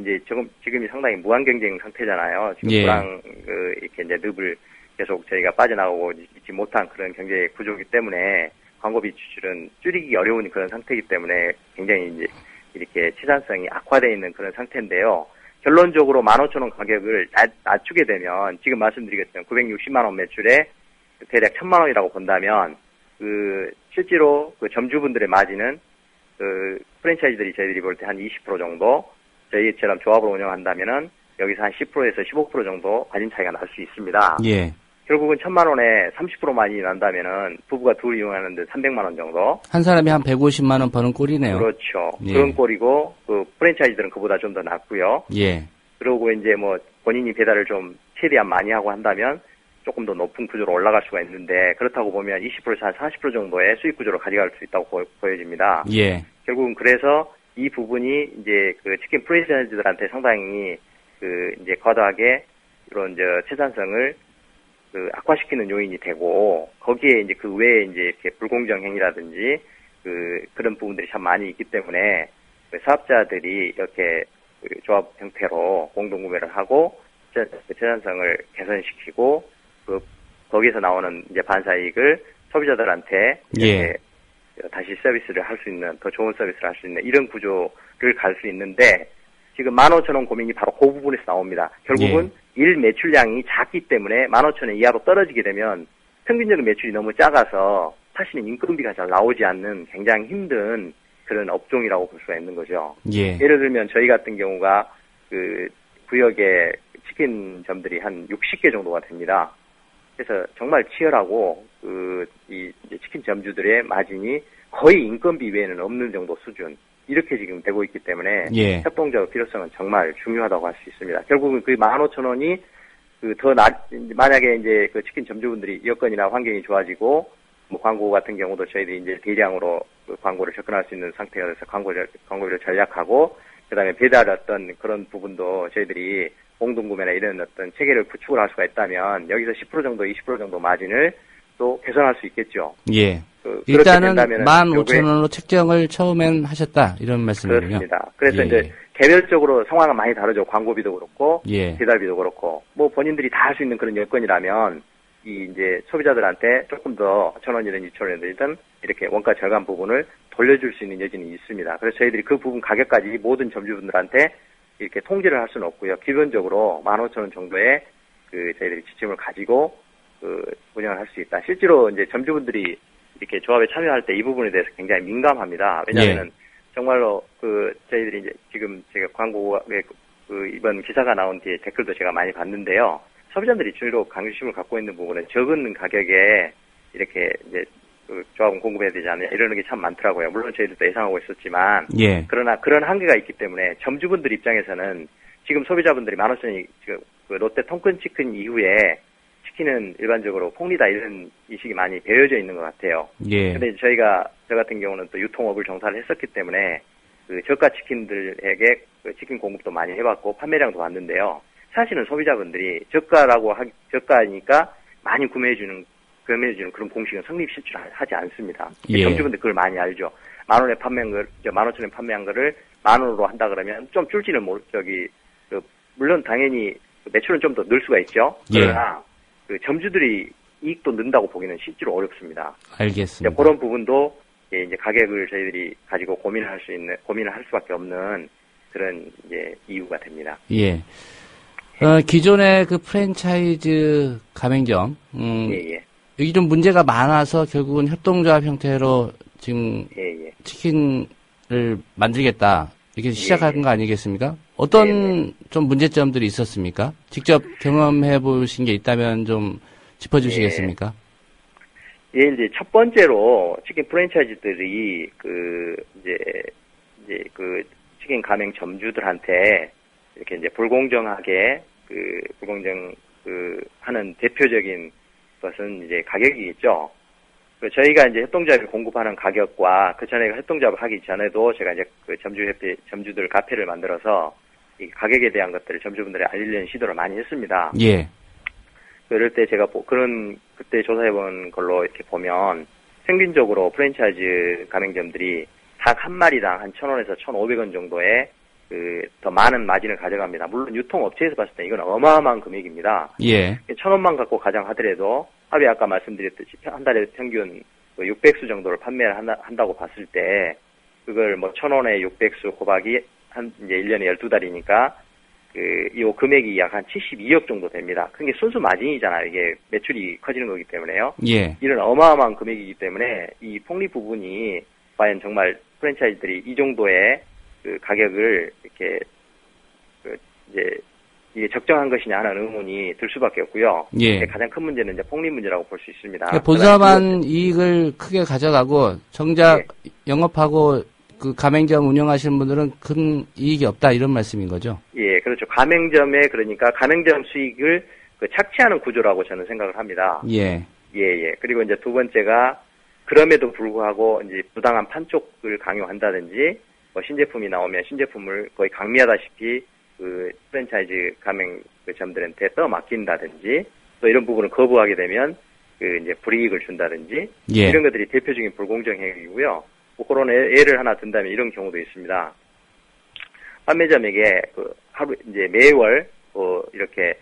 이제 지금이 상당히 무한 경쟁 상태잖아요. 지금 예. 이렇게 이제 늪을 계속 저희가 빠져나오고 있지 못한 그런 경제 구조이기 때문에 광고비 지출은 줄이기 어려운 그런 상태이기 때문에 굉장히 이제 이렇게 치산성이 악화되어 있는 그런 상태인데요. 결론적으로 15,000원 가격을 낮추게 되면 지금 말씀드리겠지만 960만 원 매출에 대략 1,000만 원이라고 본다면 실제로 점주분들의 마진은 프랜차이즈들이 저희들이 볼 때 한 20% 정도 저희처럼 조합을 운영한다면은 여기서 한 10%에서 15% 정도 마진 차이가 날 수 있습니다. 예. 결국은 1,000만 원에 30% 마진이 난다면은 부부가 둘이 이용하는데 300만 원 정도. 한 사람이 한 150만 원 버는 꼴이네요. 그렇죠. 예. 그런 꼴이고 프랜차이즈들은 그보다 좀 더 낮고요. 예. 그러고 이제 본인이 배달을 좀 최대한 많이 하고 한다면 조금 더 높은 구조로 올라갈 수가 있는데 그렇다고 보면 20%에서 한 40% 정도의 수익 구조로 가져갈 수 있다고 보여집니다. 예. 결국은 그래서 이 부분이 이제 치킨 프랜차이즈들한테 상당히 이제 과도하게 이런 생산성을 악화시키는 요인이 되고 거기에 이제 그 외에 이제 이렇게 불공정 행위라든지 그런 부분들이 참 많이 있기 때문에 사업자들이 이렇게 조합 형태로 공동구매를 하고 생산성을 개선시키고 거기에서 나오는 이제 반사이익을 소비자들한테 예. 다시 서비스를 할 수 있는 더 좋은 서비스를 할 수 있는 이런 구조를 갈 수 있는데 지금 15,000원 고민이 바로 그 부분에서 나옵니다. 결국은 일 매출량이 작기 때문에 15,000원 이하로 떨어지게 되면 평균적인 매출이 너무 작아서 사실은 인건비가 잘 나오지 않는 굉장히 힘든 그런 업종이라고 볼 수가 있는 거죠. 예. 예를 들면 저희 같은 경우가 구역에 치킨점들이 한 60개 정도가 됩니다. 그래서 정말 치열하고 이제 치킨점주들의 마진이 거의 인건비 외에는 없는 정도 수준 이렇게 지금 되고 있기 때문에 예. 협동조합 필요성은 정말 중요하다고 할 수 있습니다. 결국은 15,000원이 만약에 이제 치킨 점주분들이 여건이나 환경이 좋아지고 광고 같은 경우도 저희들이 이제 대량으로 광고를 접근할 수 있는 상태가 돼서 광고비를 전략하고 그다음에 배달 어떤 그런 부분도 저희들이 공동구매나 이런 어떤 체계를 구축을 할 수가 있다면 여기서 10% 정도, 20% 정도 마진을 또 개선할 수 있겠죠. 예. 일단은 15,000원으로 책정을 처음엔 하셨다 이런 말씀이군요. 그렇습니다. 그래서 예. 이제 개별적으로 상황은 많이 다르죠. 광고비도 그렇고 예. 배달비도 그렇고 본인들이 다 할 수 있는 그런 여건이라면 이제 소비자들한테 조금 더 1,000원이든 2,000원이든 이렇게 원가 절감 부분을 돌려줄 수 있는 여지는 있습니다. 그래서 저희들이 그 부분 가격까지 모든 점주분들한테 이렇게 통제를 할 수는 없고요. 기본적으로 15,000원 정도의 저희들이 지침을 가지고 운영을 할 수 있다. 실제로 이제 점주분들이 이렇게 조합에 참여할 때 이 부분에 대해서 굉장히 민감합니다. 왜냐하면 정말로 저희들이 이제 지금 제가 광고에 이번 기사가 나온 뒤에 댓글도 제가 많이 봤는데요. 소비자들이 주로 강조심을 갖고 있는 부분은 적은 가격에 이렇게 이제 조합은 공급해야 되지 않느냐 이러는 게 참 많더라고요. 물론 저희들도 예상하고 있었지만 예. 그러나 그런 한계가 있기 때문에 점주분들 입장에서는 지금 소비자분들이 15,000원이 지금 롯데 통큰 치킨 이후에 치킨은 일반적으로 폭리다 이런 인식이 많이 배어져 있는 것 같아요. 예. 근데 저 같은 경우는 또 유통업을 정사를 했었기 때문에 저가 치킨들에게 치킨 공급도 많이 해봤고 판매량도 봤는데요. 사실은 소비자분들이 저가니까 많이 구매해주는 그런 공식은 성립실질 하지 않습니다. 예. 점주분들 그걸 많이 알죠. 10,000원에 판매한 걸, 15,000원에 판매한 거를 10,000원으로 한다 그러면 좀 줄지는 물론 당연히 매출은 좀 더 늘 수가 있죠. 그러나 점주들이 이익도 는다고 보기는 실제로 어렵습니다. 알겠습니다. 그런 부분도 이제 가격을 저희들이 가지고 고민을 할 수밖에 없는 그런 이제 이유가 됩니다. 예. 기존의 프랜차이즈 가맹점, 여기 좀 문제가 많아서 결국은 협동조합 형태로 지금 치킨을 만들겠다 이렇게 시작한 거 아니겠습니까? 어떤 좀 문제점들이 있었습니까? 직접 경험해 보신 게 있다면 좀 짚어주시겠습니까? 이제 첫 번째로 치킨 프랜차이즈들이 치킨 가맹 점주들한테 이렇게 이제 불공정하게 하는 대표적인 것은 이제 가격이겠죠. 저희가 이제 협동조합이 공급하는 가격과 그 전에 협동조합을 하기 전에도 제가 이제 점주들 카페를 만들어서 이 가격에 대한 것들을 점주분들에 알리려는 시도를 많이 했습니다. 예. 그럴 때 제가 그때 조사해본 걸로 이렇게 보면 평균적으로 프랜차이즈 가맹점들이 닭 한 마리당 한 1,000원에서 1,500원 정도의 더 많은 마진을 가져갑니다. 물론 유통업체에서 봤을 때 이건 어마어마한 금액입니다. 예. 1,000원만 갖고 가정하더라도 하루에 아까 말씀드렸듯이 한 달에 평균 600수 정도를 판매를 한다고 봤을 때 그걸 뭐 1,000원에 600수 곱하기 이제 1년에 12달이니까 이 금액이 약 한 72억 정도 됩니다. 그게 순수 마진이잖아요. 이게 매출이 커지는 거기 때문에요. 예. 이런 어마어마한 금액이기 때문에 이 폭리 부분이 과연 정말 프랜차이즈들이 이 정도의 가격을 이렇게 이제 이게 적정한 것이냐 하는 의문이 들 수밖에 없고요. 예. 가장 큰 문제는 이제 폭리 문제라고 볼 수 있습니다. 그러니까 본사만 이익을 크게 가져가고 정작 예. 영업하고 그 가맹점 운영하시는 분들은 큰 이익이 없다 이런 말씀인 거죠? 예, 그렇죠. 그러니까 가맹점 수익을 착취하는 구조라고 저는 생각을 합니다. 예. 예. 그리고 이제 두 번째가 그럼에도 불구하고 이제 부당한 판촉을 강요한다든지 뭐 신제품이 나오면 신제품을 거의 강미하다시피 프랜차이즈 가맹점들한테 맡긴다든지 또 이런 부분을 거부하게 되면 이제 불이익을 준다든지 예. 이런 것들이 대표적인 불공정 행위이고요. 뭐 그런 예를 하나 든다면 이런 경우도 있습니다. 판매점에게 하루 이제 매월 이렇게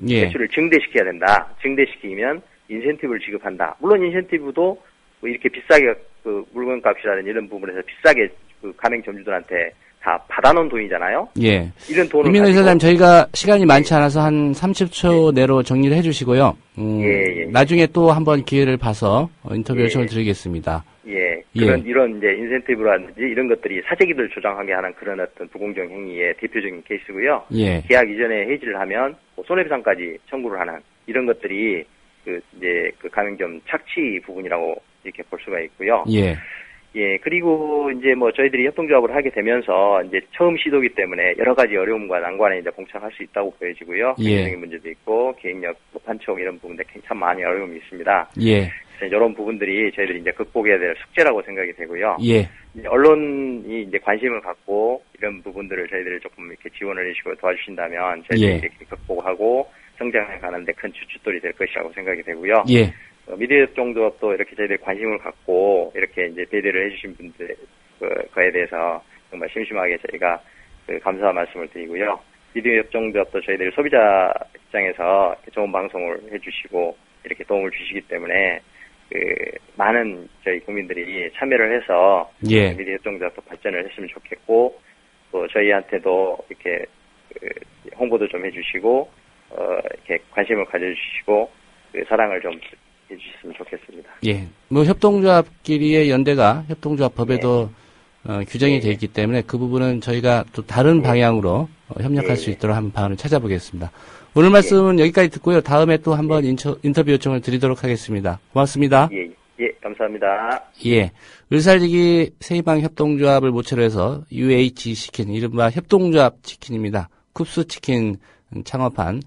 예. 매출을 증대시켜야 된다. 증대시키면 인센티브를 지급한다. 물론 인센티브도 이렇게 비싸게 물건값이라든지 이런 부분에서 비싸게 가맹점주들한테 다 받아놓은 돈이잖아요. 예. 이런 돈을 이민호 이사장님 저희가 시간이 많지 않아서 한 30초 내로 정리를 해주시고요. 예. 나중에 또 한번 기회를 봐서 인터뷰 요청을 드리겠습니다. 예. 예. 이런 이제 인센티브라든지 이런 것들이 사재기를 조장하게 하는 그런 어떤 불공정 행위의 대표적인 케이스고요. 예. 계약 이전에 해지를 하면 손해배상까지 청구를 하는 이런 것들이 이제 가맹점 착취 부분이라고 이렇게 볼 수가 있고요. 예. 예, 그리고 이제 뭐 저희들이 협동조합을 하게 되면서 이제 처음 시도이기 때문에 여러 가지 어려움과 난관에 이제 봉착할 수 있다고 보여지고요. 예. 경쟁적인 문제도 있고 계획력, 판촉 이런 부분들 참 많이 어려움이 있습니다. 예. 그래서 이런 부분들이 저희들이 이제 극복해야 될 숙제라고 생각이 되고요. 예. 이제 언론이 이제 관심을 갖고 이런 부분들을 저희들을 조금 이렇게 지원을 해주시고 도와주신다면 저희들이 예. 이렇게 극복하고 성장해 가는데 큰 주춧돌이 될 것이라고 생각이 되고요. 예. 미디어 협동조합도 이렇게 저희들이 관심을 갖고 이렇게 이제 배려를 해주신 분들 거에 대해서 정말 심심하게 저희가 감사 말씀을 드리고요. 미디어 협동조합도 저희들이 소비자 입장에서 좋은 방송을 해주시고 이렇게 도움을 주시기 때문에 많은 저희 국민들이 참여를 해서 예. 미디어 협동조합도 발전을 했으면 좋겠고 또 저희한테도 이렇게 홍보도 좀 해주시고 이렇게 관심을 가져주시고 사랑을 좀 해주셨으면 좋겠습니다. 예. 뭐 협동조합끼리의 연대가 협동조합 법에도 규정이 되어 있기 때문에 그 부분은 저희가 또 다른 방향으로 협력할 수 있도록 한번 방안을 찾아보겠습니다. 오늘 말씀은 여기까지 듣고요. 다음에 또 한번 인터뷰 요청을 드리도록 하겠습니다. 고맙습니다. 예, 감사합니다. 예. 을살지기 세이방 협동조합을 모체로 해서 UH 치킨, 이른바 협동조합 치킨입니다. 쿱스 치킨 창업한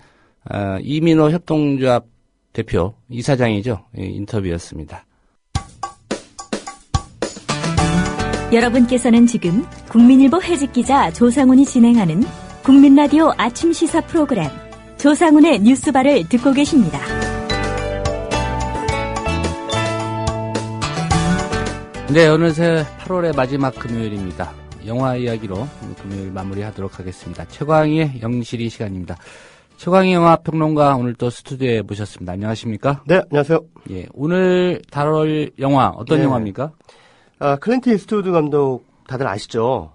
이민호 협동조합 대표 이사장이죠. 인터뷰였습니다. 여러분께서는 지금 국민일보 해직기자 조상훈이 진행하는 국민라디오 아침 시사 프로그램 조상훈의 뉴스바를 듣고 계십니다. 네, 어느새 8월의 마지막 금요일입니다. 영화 이야기로 금요일 마무리하도록 하겠습니다. 최광희의 영실이 시간입니다. 최광희 영화평론가 오늘 또 스튜디오에 모셨습니다. 안녕하십니까? 네, 안녕하세요. 예, 오늘 다룰 영화 어떤 영화입니까? 클린트 이스트우드 감독 다들 아시죠?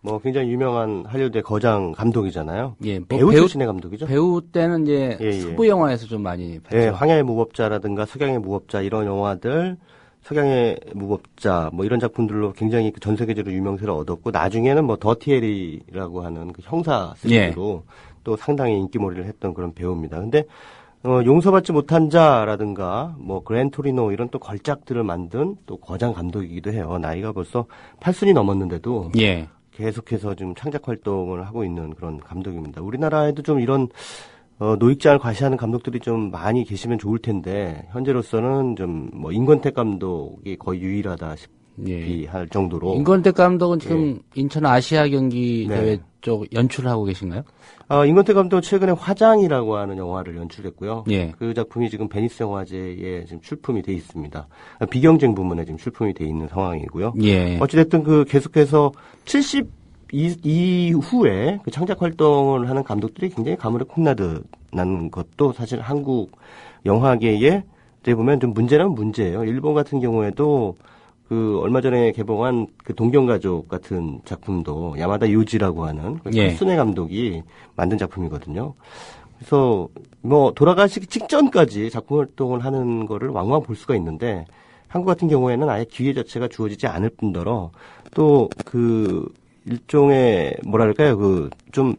뭐 굉장히 유명한 할리우드의 거장 감독이잖아요. 예, 배우 출신의 감독이죠. 배우 때는 이제 서부 영화에서 좀 많이 봤죠. 예, 황야의 무법자라든가 석양의 무법자 이런 영화들, 석양의 무법자 뭐 이런 작품들로 굉장히 전 세계적으로 유명세를 얻었고 나중에는 뭐 더티 해리라고 하는 그 형사 시리즈로 또 상당히 인기몰이를 했던 그런 배우입니다. 근데 용서받지 못한 자라든가 뭐 그랜 토리노 이런 또 걸작들을 만든 또 거장 감독이기도 해요. 나이가 벌써 80이 넘었는데도 계속해서 좀 창작 활동을 하고 있는 그런 감독입니다. 우리나라에도 좀 이런 노익장을 과시하는 감독들이 좀 많이 계시면 좋을 텐데 현재로서는 좀 뭐 임권택 감독이 거의 유일하다 대비할 정도로. 임권택 감독은 지금 인천 아시아 경기 대회 쪽 연출을 하고 계신가요? 임권택 감독은 최근에 화장이라고 하는 영화를 연출했고요. 예. 그 작품이 지금 베니스 영화제에 지금 출품이 돼 있습니다. 비경쟁 부문에 지금 출품이 돼 있는 상황이고요. 예. 어찌됐든 그 계속해서 70 이후에 그 창작 활동을 하는 감독들이 굉장히 가물에 콩나드는 것도 사실 한국 영화계에 어떻게 보면 좀 문제라면 문제예요. 일본 같은 경우에도 그 얼마 전에 개봉한 그 동경가족 같은 작품도 야마다 요지라고 하는 코스네 감독이 만든 작품이거든요. 그래서 뭐 돌아가시기 직전까지 작품 활동을 하는 거를 왕왕 볼 수가 있는데 한국 같은 경우에는 아예 기회 자체가 주어지지 않을 뿐더러 또 그 일종의 뭐랄까요 그 좀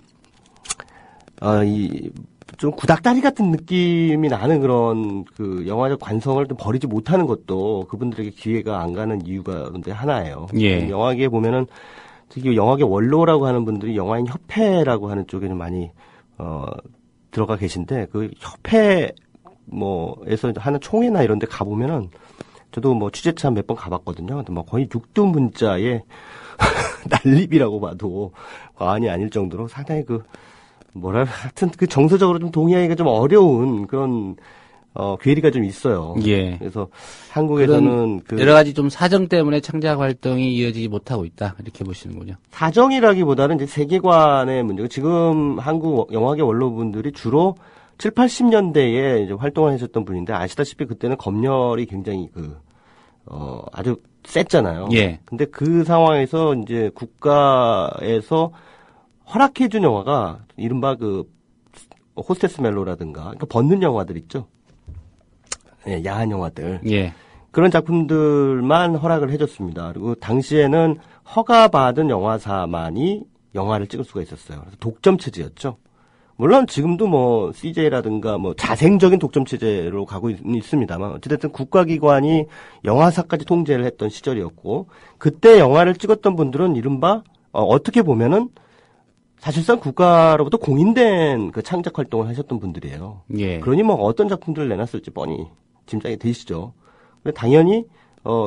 좀 구닥다리 같은 느낌이 나는 그런 그 영화적 관성을 좀 버리지 못하는 것도 그분들에게 기회가 안 가는 이유가 근데 하나예요. 예. 영화계에 보면은 특히 영화계 원로라고 하는 분들이 영화인 협회라고 하는 쪽에는 많이 들어가 계신데 그 협회 뭐에서 하는 총회나 이런 데 가보면은 저도 뭐 취재차 몇 번 가봤거든요. 근데 뭐 거의 육두문자에 난립이라고 봐도 과언이 아닐 정도로 상당히 하여튼 그 정서적으로 좀 동의하기가 좀 어려운 그런 괴리가 좀 있어요. 예. 그래서 한국에서는 여러 가지 좀 사정 때문에 창작 활동이 이어지지 못하고 있다 이렇게 보시는군요. 사정이라기보다는 이제 세계관의 문제고 지금 한국 영화계 원로분들이 주로 7, 80년대에 이제 활동을 하셨던 분인데 아시다시피 그때는 검열이 굉장히 아주 셌잖아요. 예. 근데 그 상황에서 이제 국가에서 허락해준 영화가 이른바 호스테스 멜로라든가 그러니까 벗는 영화들 있죠. 예, 야한 영화들. 예. 그런 작품들만 허락을 해줬습니다. 그리고 당시에는 허가받은 영화사만이 영화를 찍을 수가 있었어요. 그래서 독점 체제였죠. 물론 지금도 뭐 CJ라든가 뭐 자생적인 독점 체제로 가고 있습니다만 어찌됐든 국가기관이 영화사까지 통제를 했던 시절이었고 그때 영화를 찍었던 분들은 이른바 어떻게 보면은 사실상 국가로부터 공인된 그 창작 활동을 하셨던 분들이에요. 예. 그러니 뭐 어떤 작품들을 내놨을지 뻔히 짐작이 되시죠. 당연히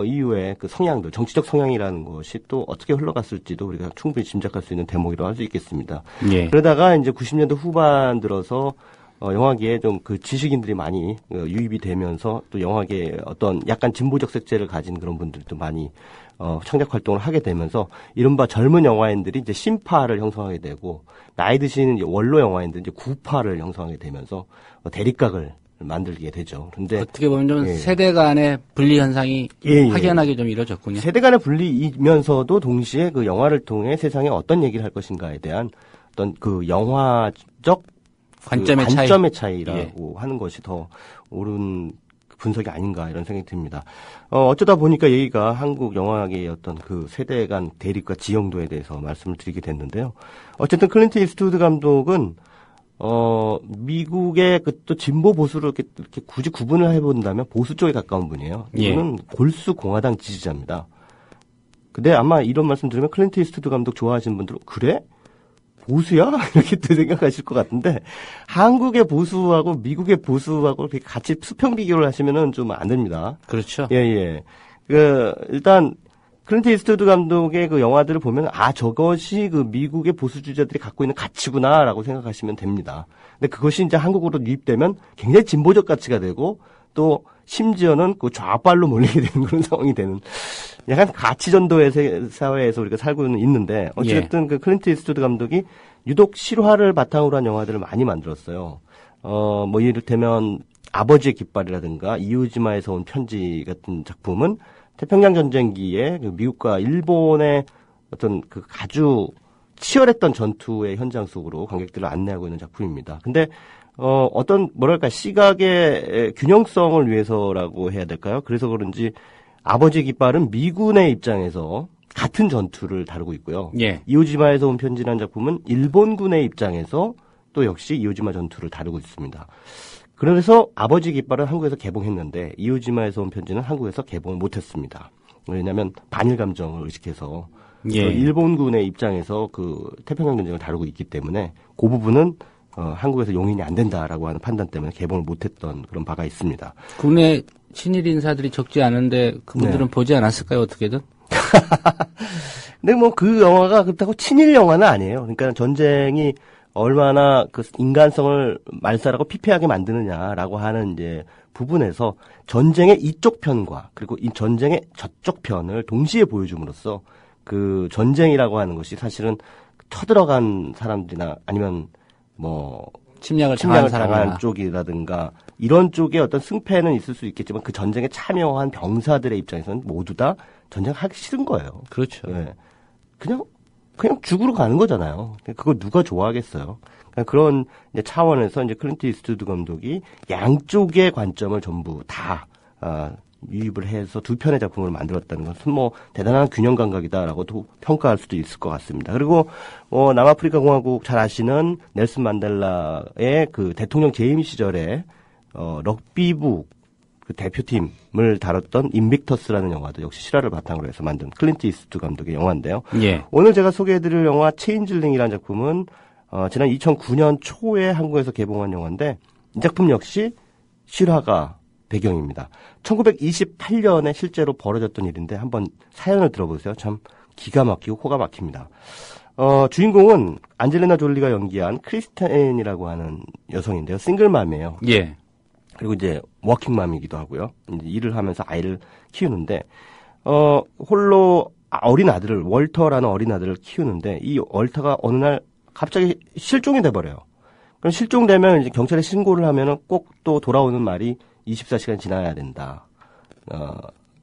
이후에 그 성향들, 정치적 성향이라는 것이 또 어떻게 흘러갔을지도 우리가 충분히 짐작할 수 있는 대목이라고 할 수 있겠습니다. 예. 그러다가 이제 90년대 후반 들어서 영화계에 좀 그 지식인들이 많이 유입이 되면서 또 영화계에 어떤 약간 진보적 색채를 가진 그런 분들도 많이 창작 활동을 하게 되면서 이른바 젊은 영화인들이 이제 신파를 형성하게 되고 나이 드신 원로 영화인들이 이제 구파를 형성하게 되면서 대립각을 만들게 되죠. 그런데 어떻게 보면 좀 세대 간의 분리 현상이 확연하게 좀 이루어졌군요. 세대 간의 분리이면서도 동시에 그 영화를 통해 세상에 어떤 얘기를 할 것인가에 대한 어떤 그 영화적 관점의 차이라고 하는 것이 더 옳은 분석이 아닌가 이런 생각이 듭니다. 어쩌다 보니까 얘기가 한국 영화계의 어떤 그 세대 간 대립과 지형도에 대해서 말씀을 드리게 됐는데요. 어쨌든 클린트 이스트우드 감독은 미국의 또 진보 보수를 이렇게 굳이 구분을 해본다면 보수 쪽에 가까운 분이에요. 이분은 골수 공화당 지지자입니다. 근데 아마 이런 말씀 들으면 클린트 이스트우드 감독 좋아하시는 분들은 그래? 보수야? 이렇게 생각하실 것 같은데 한국의 보수하고 미국의 보수하고 이렇게 같이 수평 비교를 하시면은 좀 안 됩니다. 그렇죠. 예. 일단 클린트 이스트우드 감독의 그 영화들을 보면 저것이 그 미국의 보수주의자들이 갖고 있는 가치구나라고 생각하시면 됩니다. 근데 그것이 이제 한국으로 유입되면 굉장히 진보적 가치가 되고 또 심지어는 그 좌빨로 몰리게 되는 그런 상황이 되는 약간 가치전도의 사회에서 우리가 살고 있는데 어쨌든 그 클린트 이스트우드 감독이 유독 실화를 바탕으로 한 영화들을 많이 만들었어요. 뭐 이를테면 아버지의 깃발이라든가 이오지마에서 온 편지 같은 작품은 태평양 전쟁기에 그 미국과 일본의 어떤 그 아주 치열했던 전투의 현장 속으로 관객들을 안내하고 있는 작품입니다. 근데 어떤 시각의 균형성을 위해서라고 해야 될까요? 그래서 그런지 아버지의 깃발은 미군의 입장에서 같은 전투를 다루고 있고요. 이오지마에서 온 편지라는 작품은 일본군의 입장에서 또 역시 이오지마 전투를 다루고 있습니다. 그래서 아버지 깃발은 한국에서 개봉했는데 이오지마에서 온 편지는 한국에서 개봉을 못했습니다. 왜냐하면 반일 감정을 의식해서 일본군의 입장에서 그 태평양 전쟁을 다루고 있기 때문에 그 부분은 한국에서 용인이 안 된다라고 하는 판단 때문에 개봉을 못했던 그런 바가 있습니다. 국내 친일 인사들이 적지 않은데 그분들은 보지 않았을까요? 어떻게든? 근데 뭐 그 영화가 그렇다고 친일 영화는 아니에요. 그러니까 전쟁이 얼마나 그 인간성을 말살하고 피폐하게 만드느냐라고 하는 이제 부분에서 전쟁의 이쪽 편과 그리고 이 전쟁의 저쪽 편을 동시에 보여줌으로써 그 전쟁이라고 하는 것이 사실은 쳐들어간 사람들이나 아니면 뭐 침략을 당한 쪽이라든가 이런 쪽에 어떤 승패는 있을 수 있겠지만 그 전쟁에 참여한 병사들의 입장에서는 모두 다 전쟁하기 싫은 거예요. 그렇죠. 네. 그냥 죽으러 가는 거잖아요. 그거 누가 좋아하겠어요. 그러니까 그런 이제 차원에서 이제 클린트 이스트우드 감독이 양쪽의 관점을 전부 다 유입을 해서 두 편의 작품을 만들었다는 것은 뭐 대단한 균형 감각이다라고도 평가할 수도 있을 것 같습니다. 그리고 남아프리카 공화국 잘 아시는 넬슨 만델라의 그 대통령 재임 시절에 럭비부 그 대표팀을 다뤘던 인빅터스라는 영화도 역시 실화를 바탕으로 해서 만든 클린트 이스트우드 감독의 영화인데요. 예. 오늘 제가 소개해드릴 영화 체인즐링이라는 작품은 지난 2009년 초에 한국에서 개봉한 영화인데 이 작품 역시 실화가 배경입니다. 1928년에 실제로 벌어졌던 일인데 한번 사연을 들어보세요. 참 기가 막히고 코가 막힙니다. 주인공은 안젤리나 졸리가 연기한 크리스틴이라고 하는 여성인데요. 싱글맘이에요. 예. 그리고 이제 워킹맘이기도 하고요. 이제 일을 하면서 아이를 키우는데 홀로 어린 아들을 월터라는 어린 아들을 키우는데 이 월터가 어느 날 갑자기 실종이 돼버려요. 그럼 실종되면 이제 경찰에 신고를 하면은 꼭 또 돌아오는 말이 24시간 지나야 된다.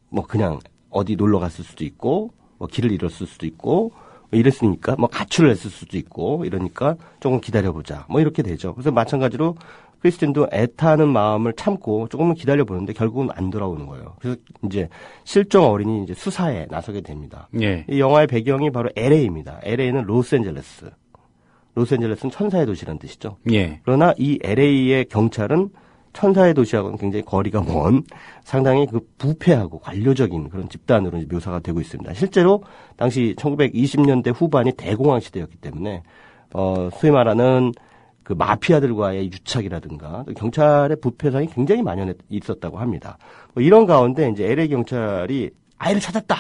뭐 그냥 어디 놀러 갔을 수도 있고, 뭐 길을 잃었을 수도 있고, 뭐 이랬으니까 뭐 가출을 했을 수도 있고 이러니까 조금 기다려보자. 뭐 이렇게 되죠. 그래서 마찬가지로 크리스틴도 애타는 마음을 참고 조금은 기다려보는데 결국은 안 돌아오는 거예요. 그래서 이제 실종 어린이 이제 수사에 나서게 됩니다. 예. 이 영화의 배경이 바로 LA입니다. LA는 로스앤젤레스. 로스앤젤레스는 천사의 도시라는 뜻이죠. 예. 그러나 이 LA의 경찰은 천사의 도시하고는 굉장히 거리가 먼 상당히 그 부패하고 관료적인 그런 집단으로 묘사가 되고 있습니다. 실제로 당시 1920년대 후반이 대공황 시대였기 때문에 소위 말하는 그 마피아들과의 유착이라든가 경찰의 부패상이 굉장히 만연해 있었다고 합니다. 뭐 이런 가운데 이제 LA 경찰이 아이를 찾았다.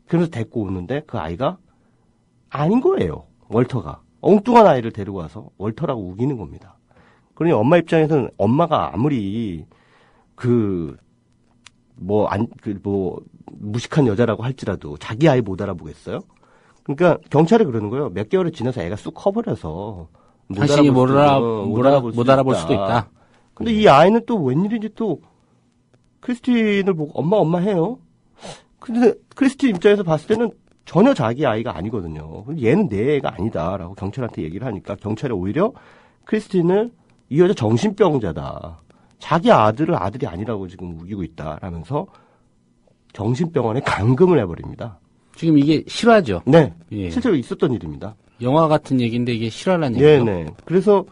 그래서 데리고 오는데 그 아이가 아닌 거예요. 월터가 엉뚱한 아이를 데리고 와서 월터라고 우기는 겁니다. 그러니 엄마 입장에서는 엄마가 아무리 무식한 여자라고 할지라도 자기 아이 못 알아보겠어요? 그러니까 경찰이 그러는 거예요. 몇 개월이 지나서 애가 쑥 커버려서 당신이 못 알아볼 수도 있다. 근데 이 아이는 또 웬일인지 또 크리스틴을 보고 엄마 해요. 근데 크리스틴 입장에서 봤을 때는 전혀 자기 아이가 아니거든요. 얘는 내 애가 아니다라고 경찰한테 얘기를 하니까 경찰이 오히려 크리스틴을 이 여자 정신병자다. 자기 아들을 아들이 아니라고 지금 우기고 있다라면서 정신병원에 감금을 해버립니다. 지금 이게 실화죠? 네. 예. 실제로 있었던 일입니다. 영화 같은 얘기인데 이게 실화라는 얘기죠? 네네. 그래서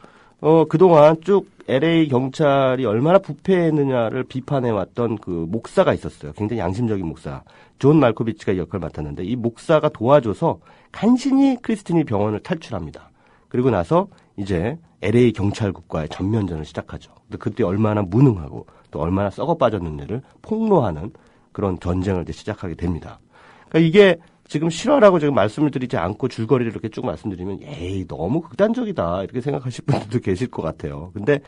그동안 쭉 LA 경찰이 얼마나 부패했느냐를 비판해왔던 그 목사가 있었어요. 굉장히 양심적인 목사. 존 말코비치가 이 역할을 맡았는데 이 목사가 도와줘서 간신히 크리스틴이 병원을 탈출합니다. 그리고 나서 이제 LA 경찰국과의 전면전을 시작하죠. 근데 그때 얼마나 무능하고 또 얼마나 썩어 빠졌는지를 폭로하는 그런 전쟁을 이제 시작하게 됩니다. 그러니까 이게 지금 실화라고 지금 말씀을 드리지 않고 줄거리를 이렇게 쭉 말씀드리면 에이 너무 극단적이다 이렇게 생각하실 분들도 계실 것 같아요. 근데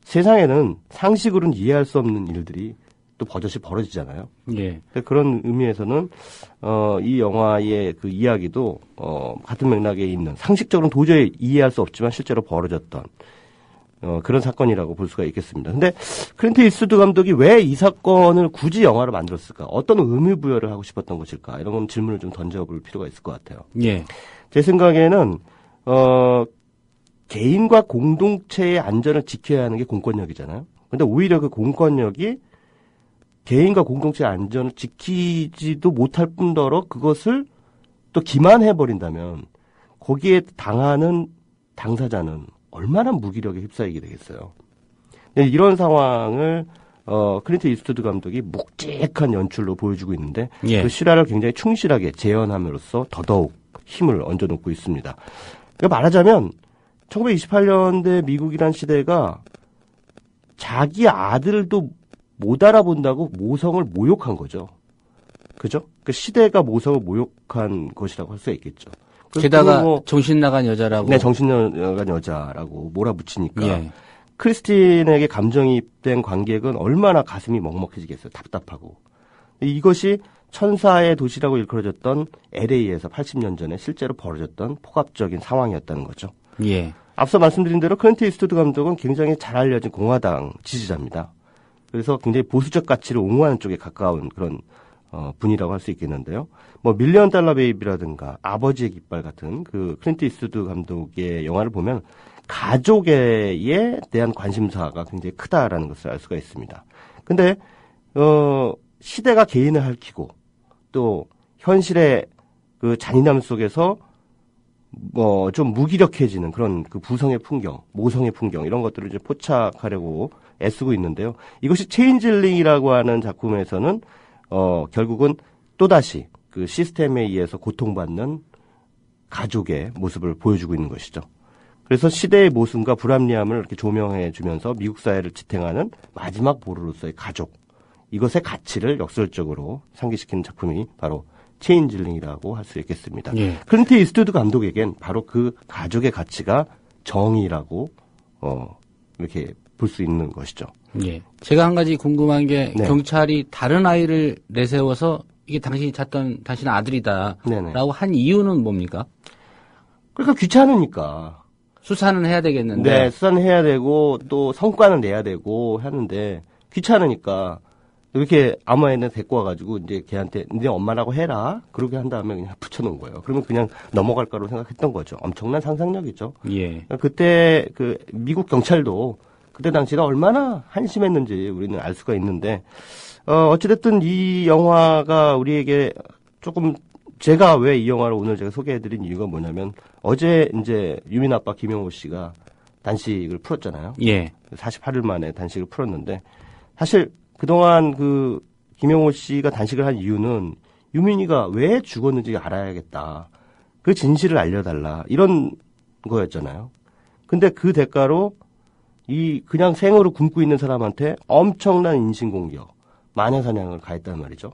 세상에는 상식으로는 이해할 수 없는 일들이 또 버젓이 벌어지잖아요. 예. 그런 의미에서는 이 영화의 그 이야기도 같은 맥락에 있는 상식적으로는 도저히 이해할 수 없지만 실제로 벌어졌던 그런 사건이라고 볼 수가 있겠습니다. 근데 클린트 이스트우드 감독이 왜 이 사건을 굳이 영화로 만들었을까? 어떤 의미 부여를 하고 싶었던 것일까? 이런 건 질문을 좀 던져볼 필요가 있을 것 같아요. 예. 제 생각에는 개인과 공동체의 안전을 지켜야 하는 게 공권력이잖아요. 근데 오히려 그 공권력이 개인과 공동체의 안전을 지키지도 못할 뿐더러 그것을 또 기만해버린다면 거기에 당하는 당사자는 얼마나 무기력에 휩싸이게 되겠어요. 이런 상황을 클린트 이스트우드 감독이 묵직한 연출로 보여주고 있는데 예. 그 실화를 굉장히 충실하게 재현함으로써 더더욱 힘을 얹어놓고 있습니다. 그러니까 말하자면 1928년대 미국이란 시대가 자기 아들도 못 알아본다고 모성을 모욕한 거죠. 그죠? 그 시대가 모성을 모욕한 것이라고 할 수 있겠죠. 게다가 정신 나간 여자라고. 네, 정신 나간 여자라고 몰아붙이니까 크리스틴에게 감정이입된 관객은 얼마나 가슴이 먹먹해지겠어요. 답답하고. 이것이 천사의 도시라고 일컬어졌던 LA에서 80년 전에 실제로 벌어졌던 폭압적인 상황이었다는 거죠. 예. 앞서 말씀드린 대로 클린트 이스트우드 감독은 굉장히 잘 알려진 공화당 지지자입니다. 그래서 굉장히 보수적 가치를 옹호하는 쪽에 가까운 그런 분이라고 할 수 있겠는데요. 뭐 밀리언 달러 베이비라든가 아버지의 깃발 같은 그 클린트 이스트우드 감독의 영화를 보면 가족에 대한 관심사가 굉장히 크다라는 것을 알 수가 있습니다. 근데 시대가 개인을 핥히고 또 현실의 그 잔인함 속에서 뭐 좀 무기력해지는 그런 그 부성의 풍경, 모성의 풍경 이런 것들을 이제 포착하려고 애쓰고 있는데요. 이것이 체인질링이라고 하는 작품에서는 결국은 또다시 그 시스템에 의해서 고통받는 가족의 모습을 보여주고 있는 것이죠. 그래서 시대의 모순과 불합리함을 이렇게 조명해 주면서 미국 사회를 지탱하는 마지막 보루로서의 가족, 이것의 가치를 역설적으로 상기시키는 작품이 바로 체인질링이라고 할 수 있겠습니다. 예. 클린트 이스트우드 감독에겐 바로 그 가족의 가치가 정의라고 이렇게 볼 수 있는 것이죠. 예. 제가 한 가지 궁금한 게 네. 경찰이 다른 아이를 내세워서 이게 당신이 찾던 당신 아들이다라고 한 이유는 뭡니까? 그러니까 귀찮으니까. 수사는 해야 되겠는데. 네, 수사는 해야 되고 또 성과는 내야 되고 하는데 귀찮으니까 이렇게 아무 애는 데리고 와가지고 이제 걔한테 이제 엄마라고 해라. 그렇게 한 다음에 그냥 붙여놓은 거예요. 그러면 그냥 넘어갈 거라고 생각했던 거죠. 엄청난 상상력이죠. 예. 그때 그 미국 경찰도 그때 당시에 얼마나 한심했는지 우리는 알 수가 있는데 어찌됐든 이 영화가 우리에게 조금 제가 왜 이 영화를 오늘 제가 소개해드린 이유가 뭐냐면 어제 이제 유민 아빠 김영호 씨가 단식을 풀었잖아요. 예. 48일 만에 단식을 풀었는데 사실 그동안 그 김영호 씨가 단식을 한 이유는 유민이가 왜 죽었는지 알아야겠다. 그 진실을 알려달라. 이런 거였잖아요. 근데 그 대가로 이 그냥 생으로 굶고 있는 사람한테 엄청난 인신공격, 마녀사냥을 가했단 말이죠.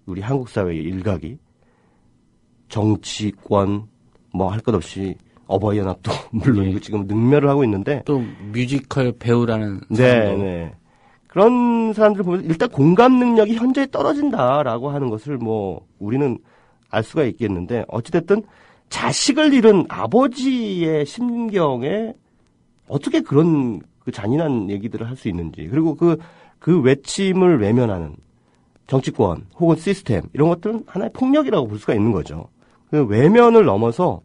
우리 한국 사회의 일각이. 정치권 뭐 할 것 없이 어버이연합도 물론이고 지금 능멸을 하고 있는데 또 뮤지컬 배우라는 네. 그런 사람들 보면 일단 공감 능력이 현저히 떨어진다라고 하는 것을 뭐 우리는 알 수가 있겠는데 어찌됐든 자식을 잃은 아버지의 심경에 어떻게 그런 그 잔인한 얘기들을 할 수 있는지 그리고 그 외침을 외면하는 정치권 혹은 시스템 이런 것들은 하나의 폭력이라고 볼 수가 있는 거죠. 그 외면을 넘어서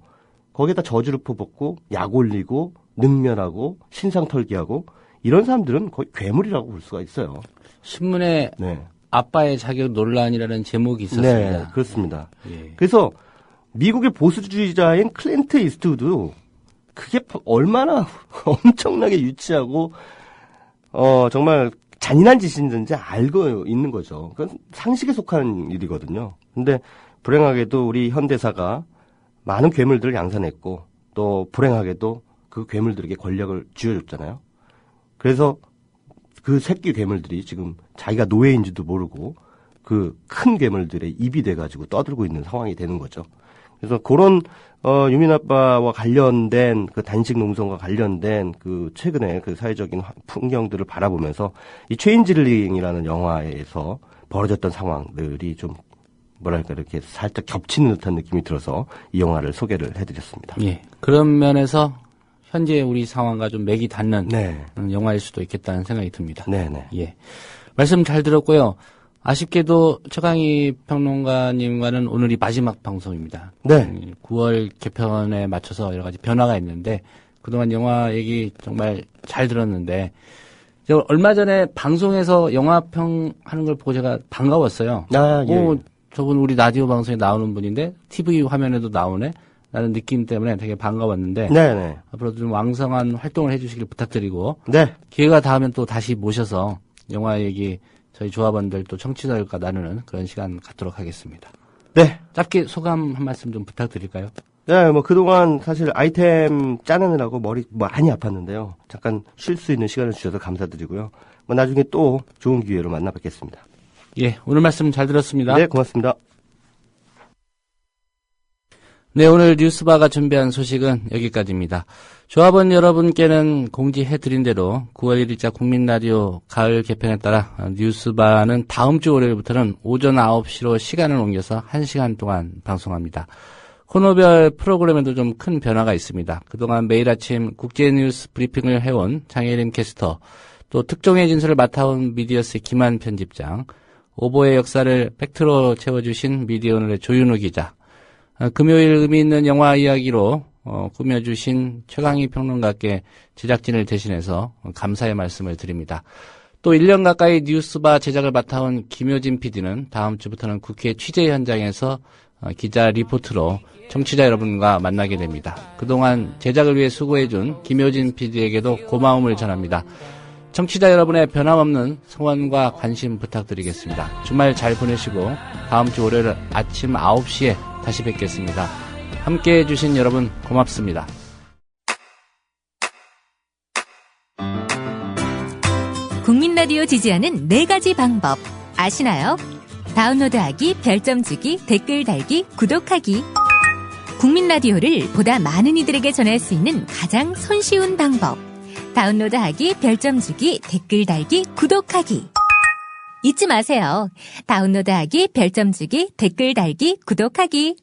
거기에다 저주를 퍼붓고 약 올리고 능멸하고 신상털기하고 이런 사람들은 거의 괴물이라고 볼 수가 있어요. 신문에 네. 아빠의 자격 논란이라는 제목이 있었습니다. 네, 그렇습니다. 예. 그래서 미국의 보수주의자인 클린트 이스트우드 그게 얼마나 엄청나게 유치하고 정말 잔인한 짓인지 알고 있는 거죠. 그건 상식에 속하는 일이거든요. 근데 불행하게도 우리 현대사가 많은 괴물들을 양산했고 또 불행하게도 그 괴물들에게 권력을 쥐어줬잖아요. 그래서 그 새끼 괴물들이 지금 자기가 노예인지도 모르고 그 큰 괴물들의 입이 돼가지고 떠들고 있는 상황이 되는 거죠. 그래서 그런 유민 아빠와 관련된 그 단식 농성과 관련된 그 최근에 그 사회적인 풍경들을 바라보면서 이 체인질링이라는 영화에서 벌어졌던 상황들이 좀 뭐랄까 이렇게 살짝 겹치는 듯한 느낌이 들어서 이 영화를 소개를 해드렸습니다. 예. 그런 면에서 현재 우리 상황과 좀 맥이 닿는 네. 영화일 수도 있겠다는 생각이 듭니다. 네네. 예. 말씀 잘 들었고요. 아쉽게도 최강희 평론가님과는 오늘이 마지막 방송입니다. 네. 9월 개편에 맞춰서 여러 가지 변화가 있는데 그동안 영화 얘기 정말 잘 들었는데 얼마 전에 방송에서 영화평 하는 걸 보고 제가 반가웠어요. 아, 예. 저분 우리 라디오 방송에 나오는 분인데 TV 화면에도 나오네? 라는 느낌 때문에 되게 반가웠는데 네네. 앞으로도 좀 왕성한 활동을 해주시길 부탁드리고 네. 기회가 닿으면 또 다시 모셔서 영화 얘기 저희 조합원들 또 청취자들과 나누는 그런 시간 갖도록 하겠습니다. 네. 짧게 소감 한 말씀 좀 부탁드릴까요? 네, 뭐 그동안 사실 아이템 짜내느라고 머리 많이 아팠는데요. 잠깐 쉴 수 있는 시간을 주셔서 감사드리고요. 뭐 나중에 또 좋은 기회로 만나 뵙겠습니다. 예, 오늘 말씀 잘 들었습니다. 네, 고맙습니다. 네, 오늘 뉴스바가 준비한 소식은 여기까지입니다. 조합원 여러분께는 공지해드린 대로 9월 1일자 국민라디오 가을 개편에 따라 뉴스바는 다음 주 월요일부터는 오전 9시로 시간을 옮겨서 1시간 동안 방송합니다. 코너별 프로그램에도 좀 큰 변화가 있습니다. 그동안 매일 아침 국제뉴스 브리핑을 해온 장혜림 캐스터, 또 특종의 진술을 맡아온 미디어스의 김한 편집장, 오보의 역사를 팩트로 채워주신 미디어오늘의 조윤우 기자, 금요일 의미 있는 영화 이야기로 꾸며주신 최강희 평론가께 제작진을 대신해서 감사의 말씀을 드립니다. 또 1년 가까이 뉴스바 제작을 맡아온 김효진 PD는 다음 주부터는 국회 취재 현장에서 기자 리포트로 청취자 여러분과 만나게 됩니다. 그동안 제작을 위해 수고해준 김효진 PD에게도 고마움을 전합니다. 청취자 여러분의 변함없는 성원과 관심 부탁드리겠습니다. 주말 잘 보내시고 다음 주 월요일 아침 9시에 다시 뵙겠습니다. 함께해 주신 여러분 고맙습니다. 국민라디오 지지하는 4가지 방법 아시나요? 다운로드하기, 별점 주기, 댓글 달기, 구독하기. 국민라디오를 보다 많은 이들에게 전할 수 있는 가장 손쉬운 방법. 다운로드하기, 별점 주기, 댓글 달기, 구독하기. 잊지 마세요. 다운로드하기, 별점 주기, 댓글 달기, 구독하기.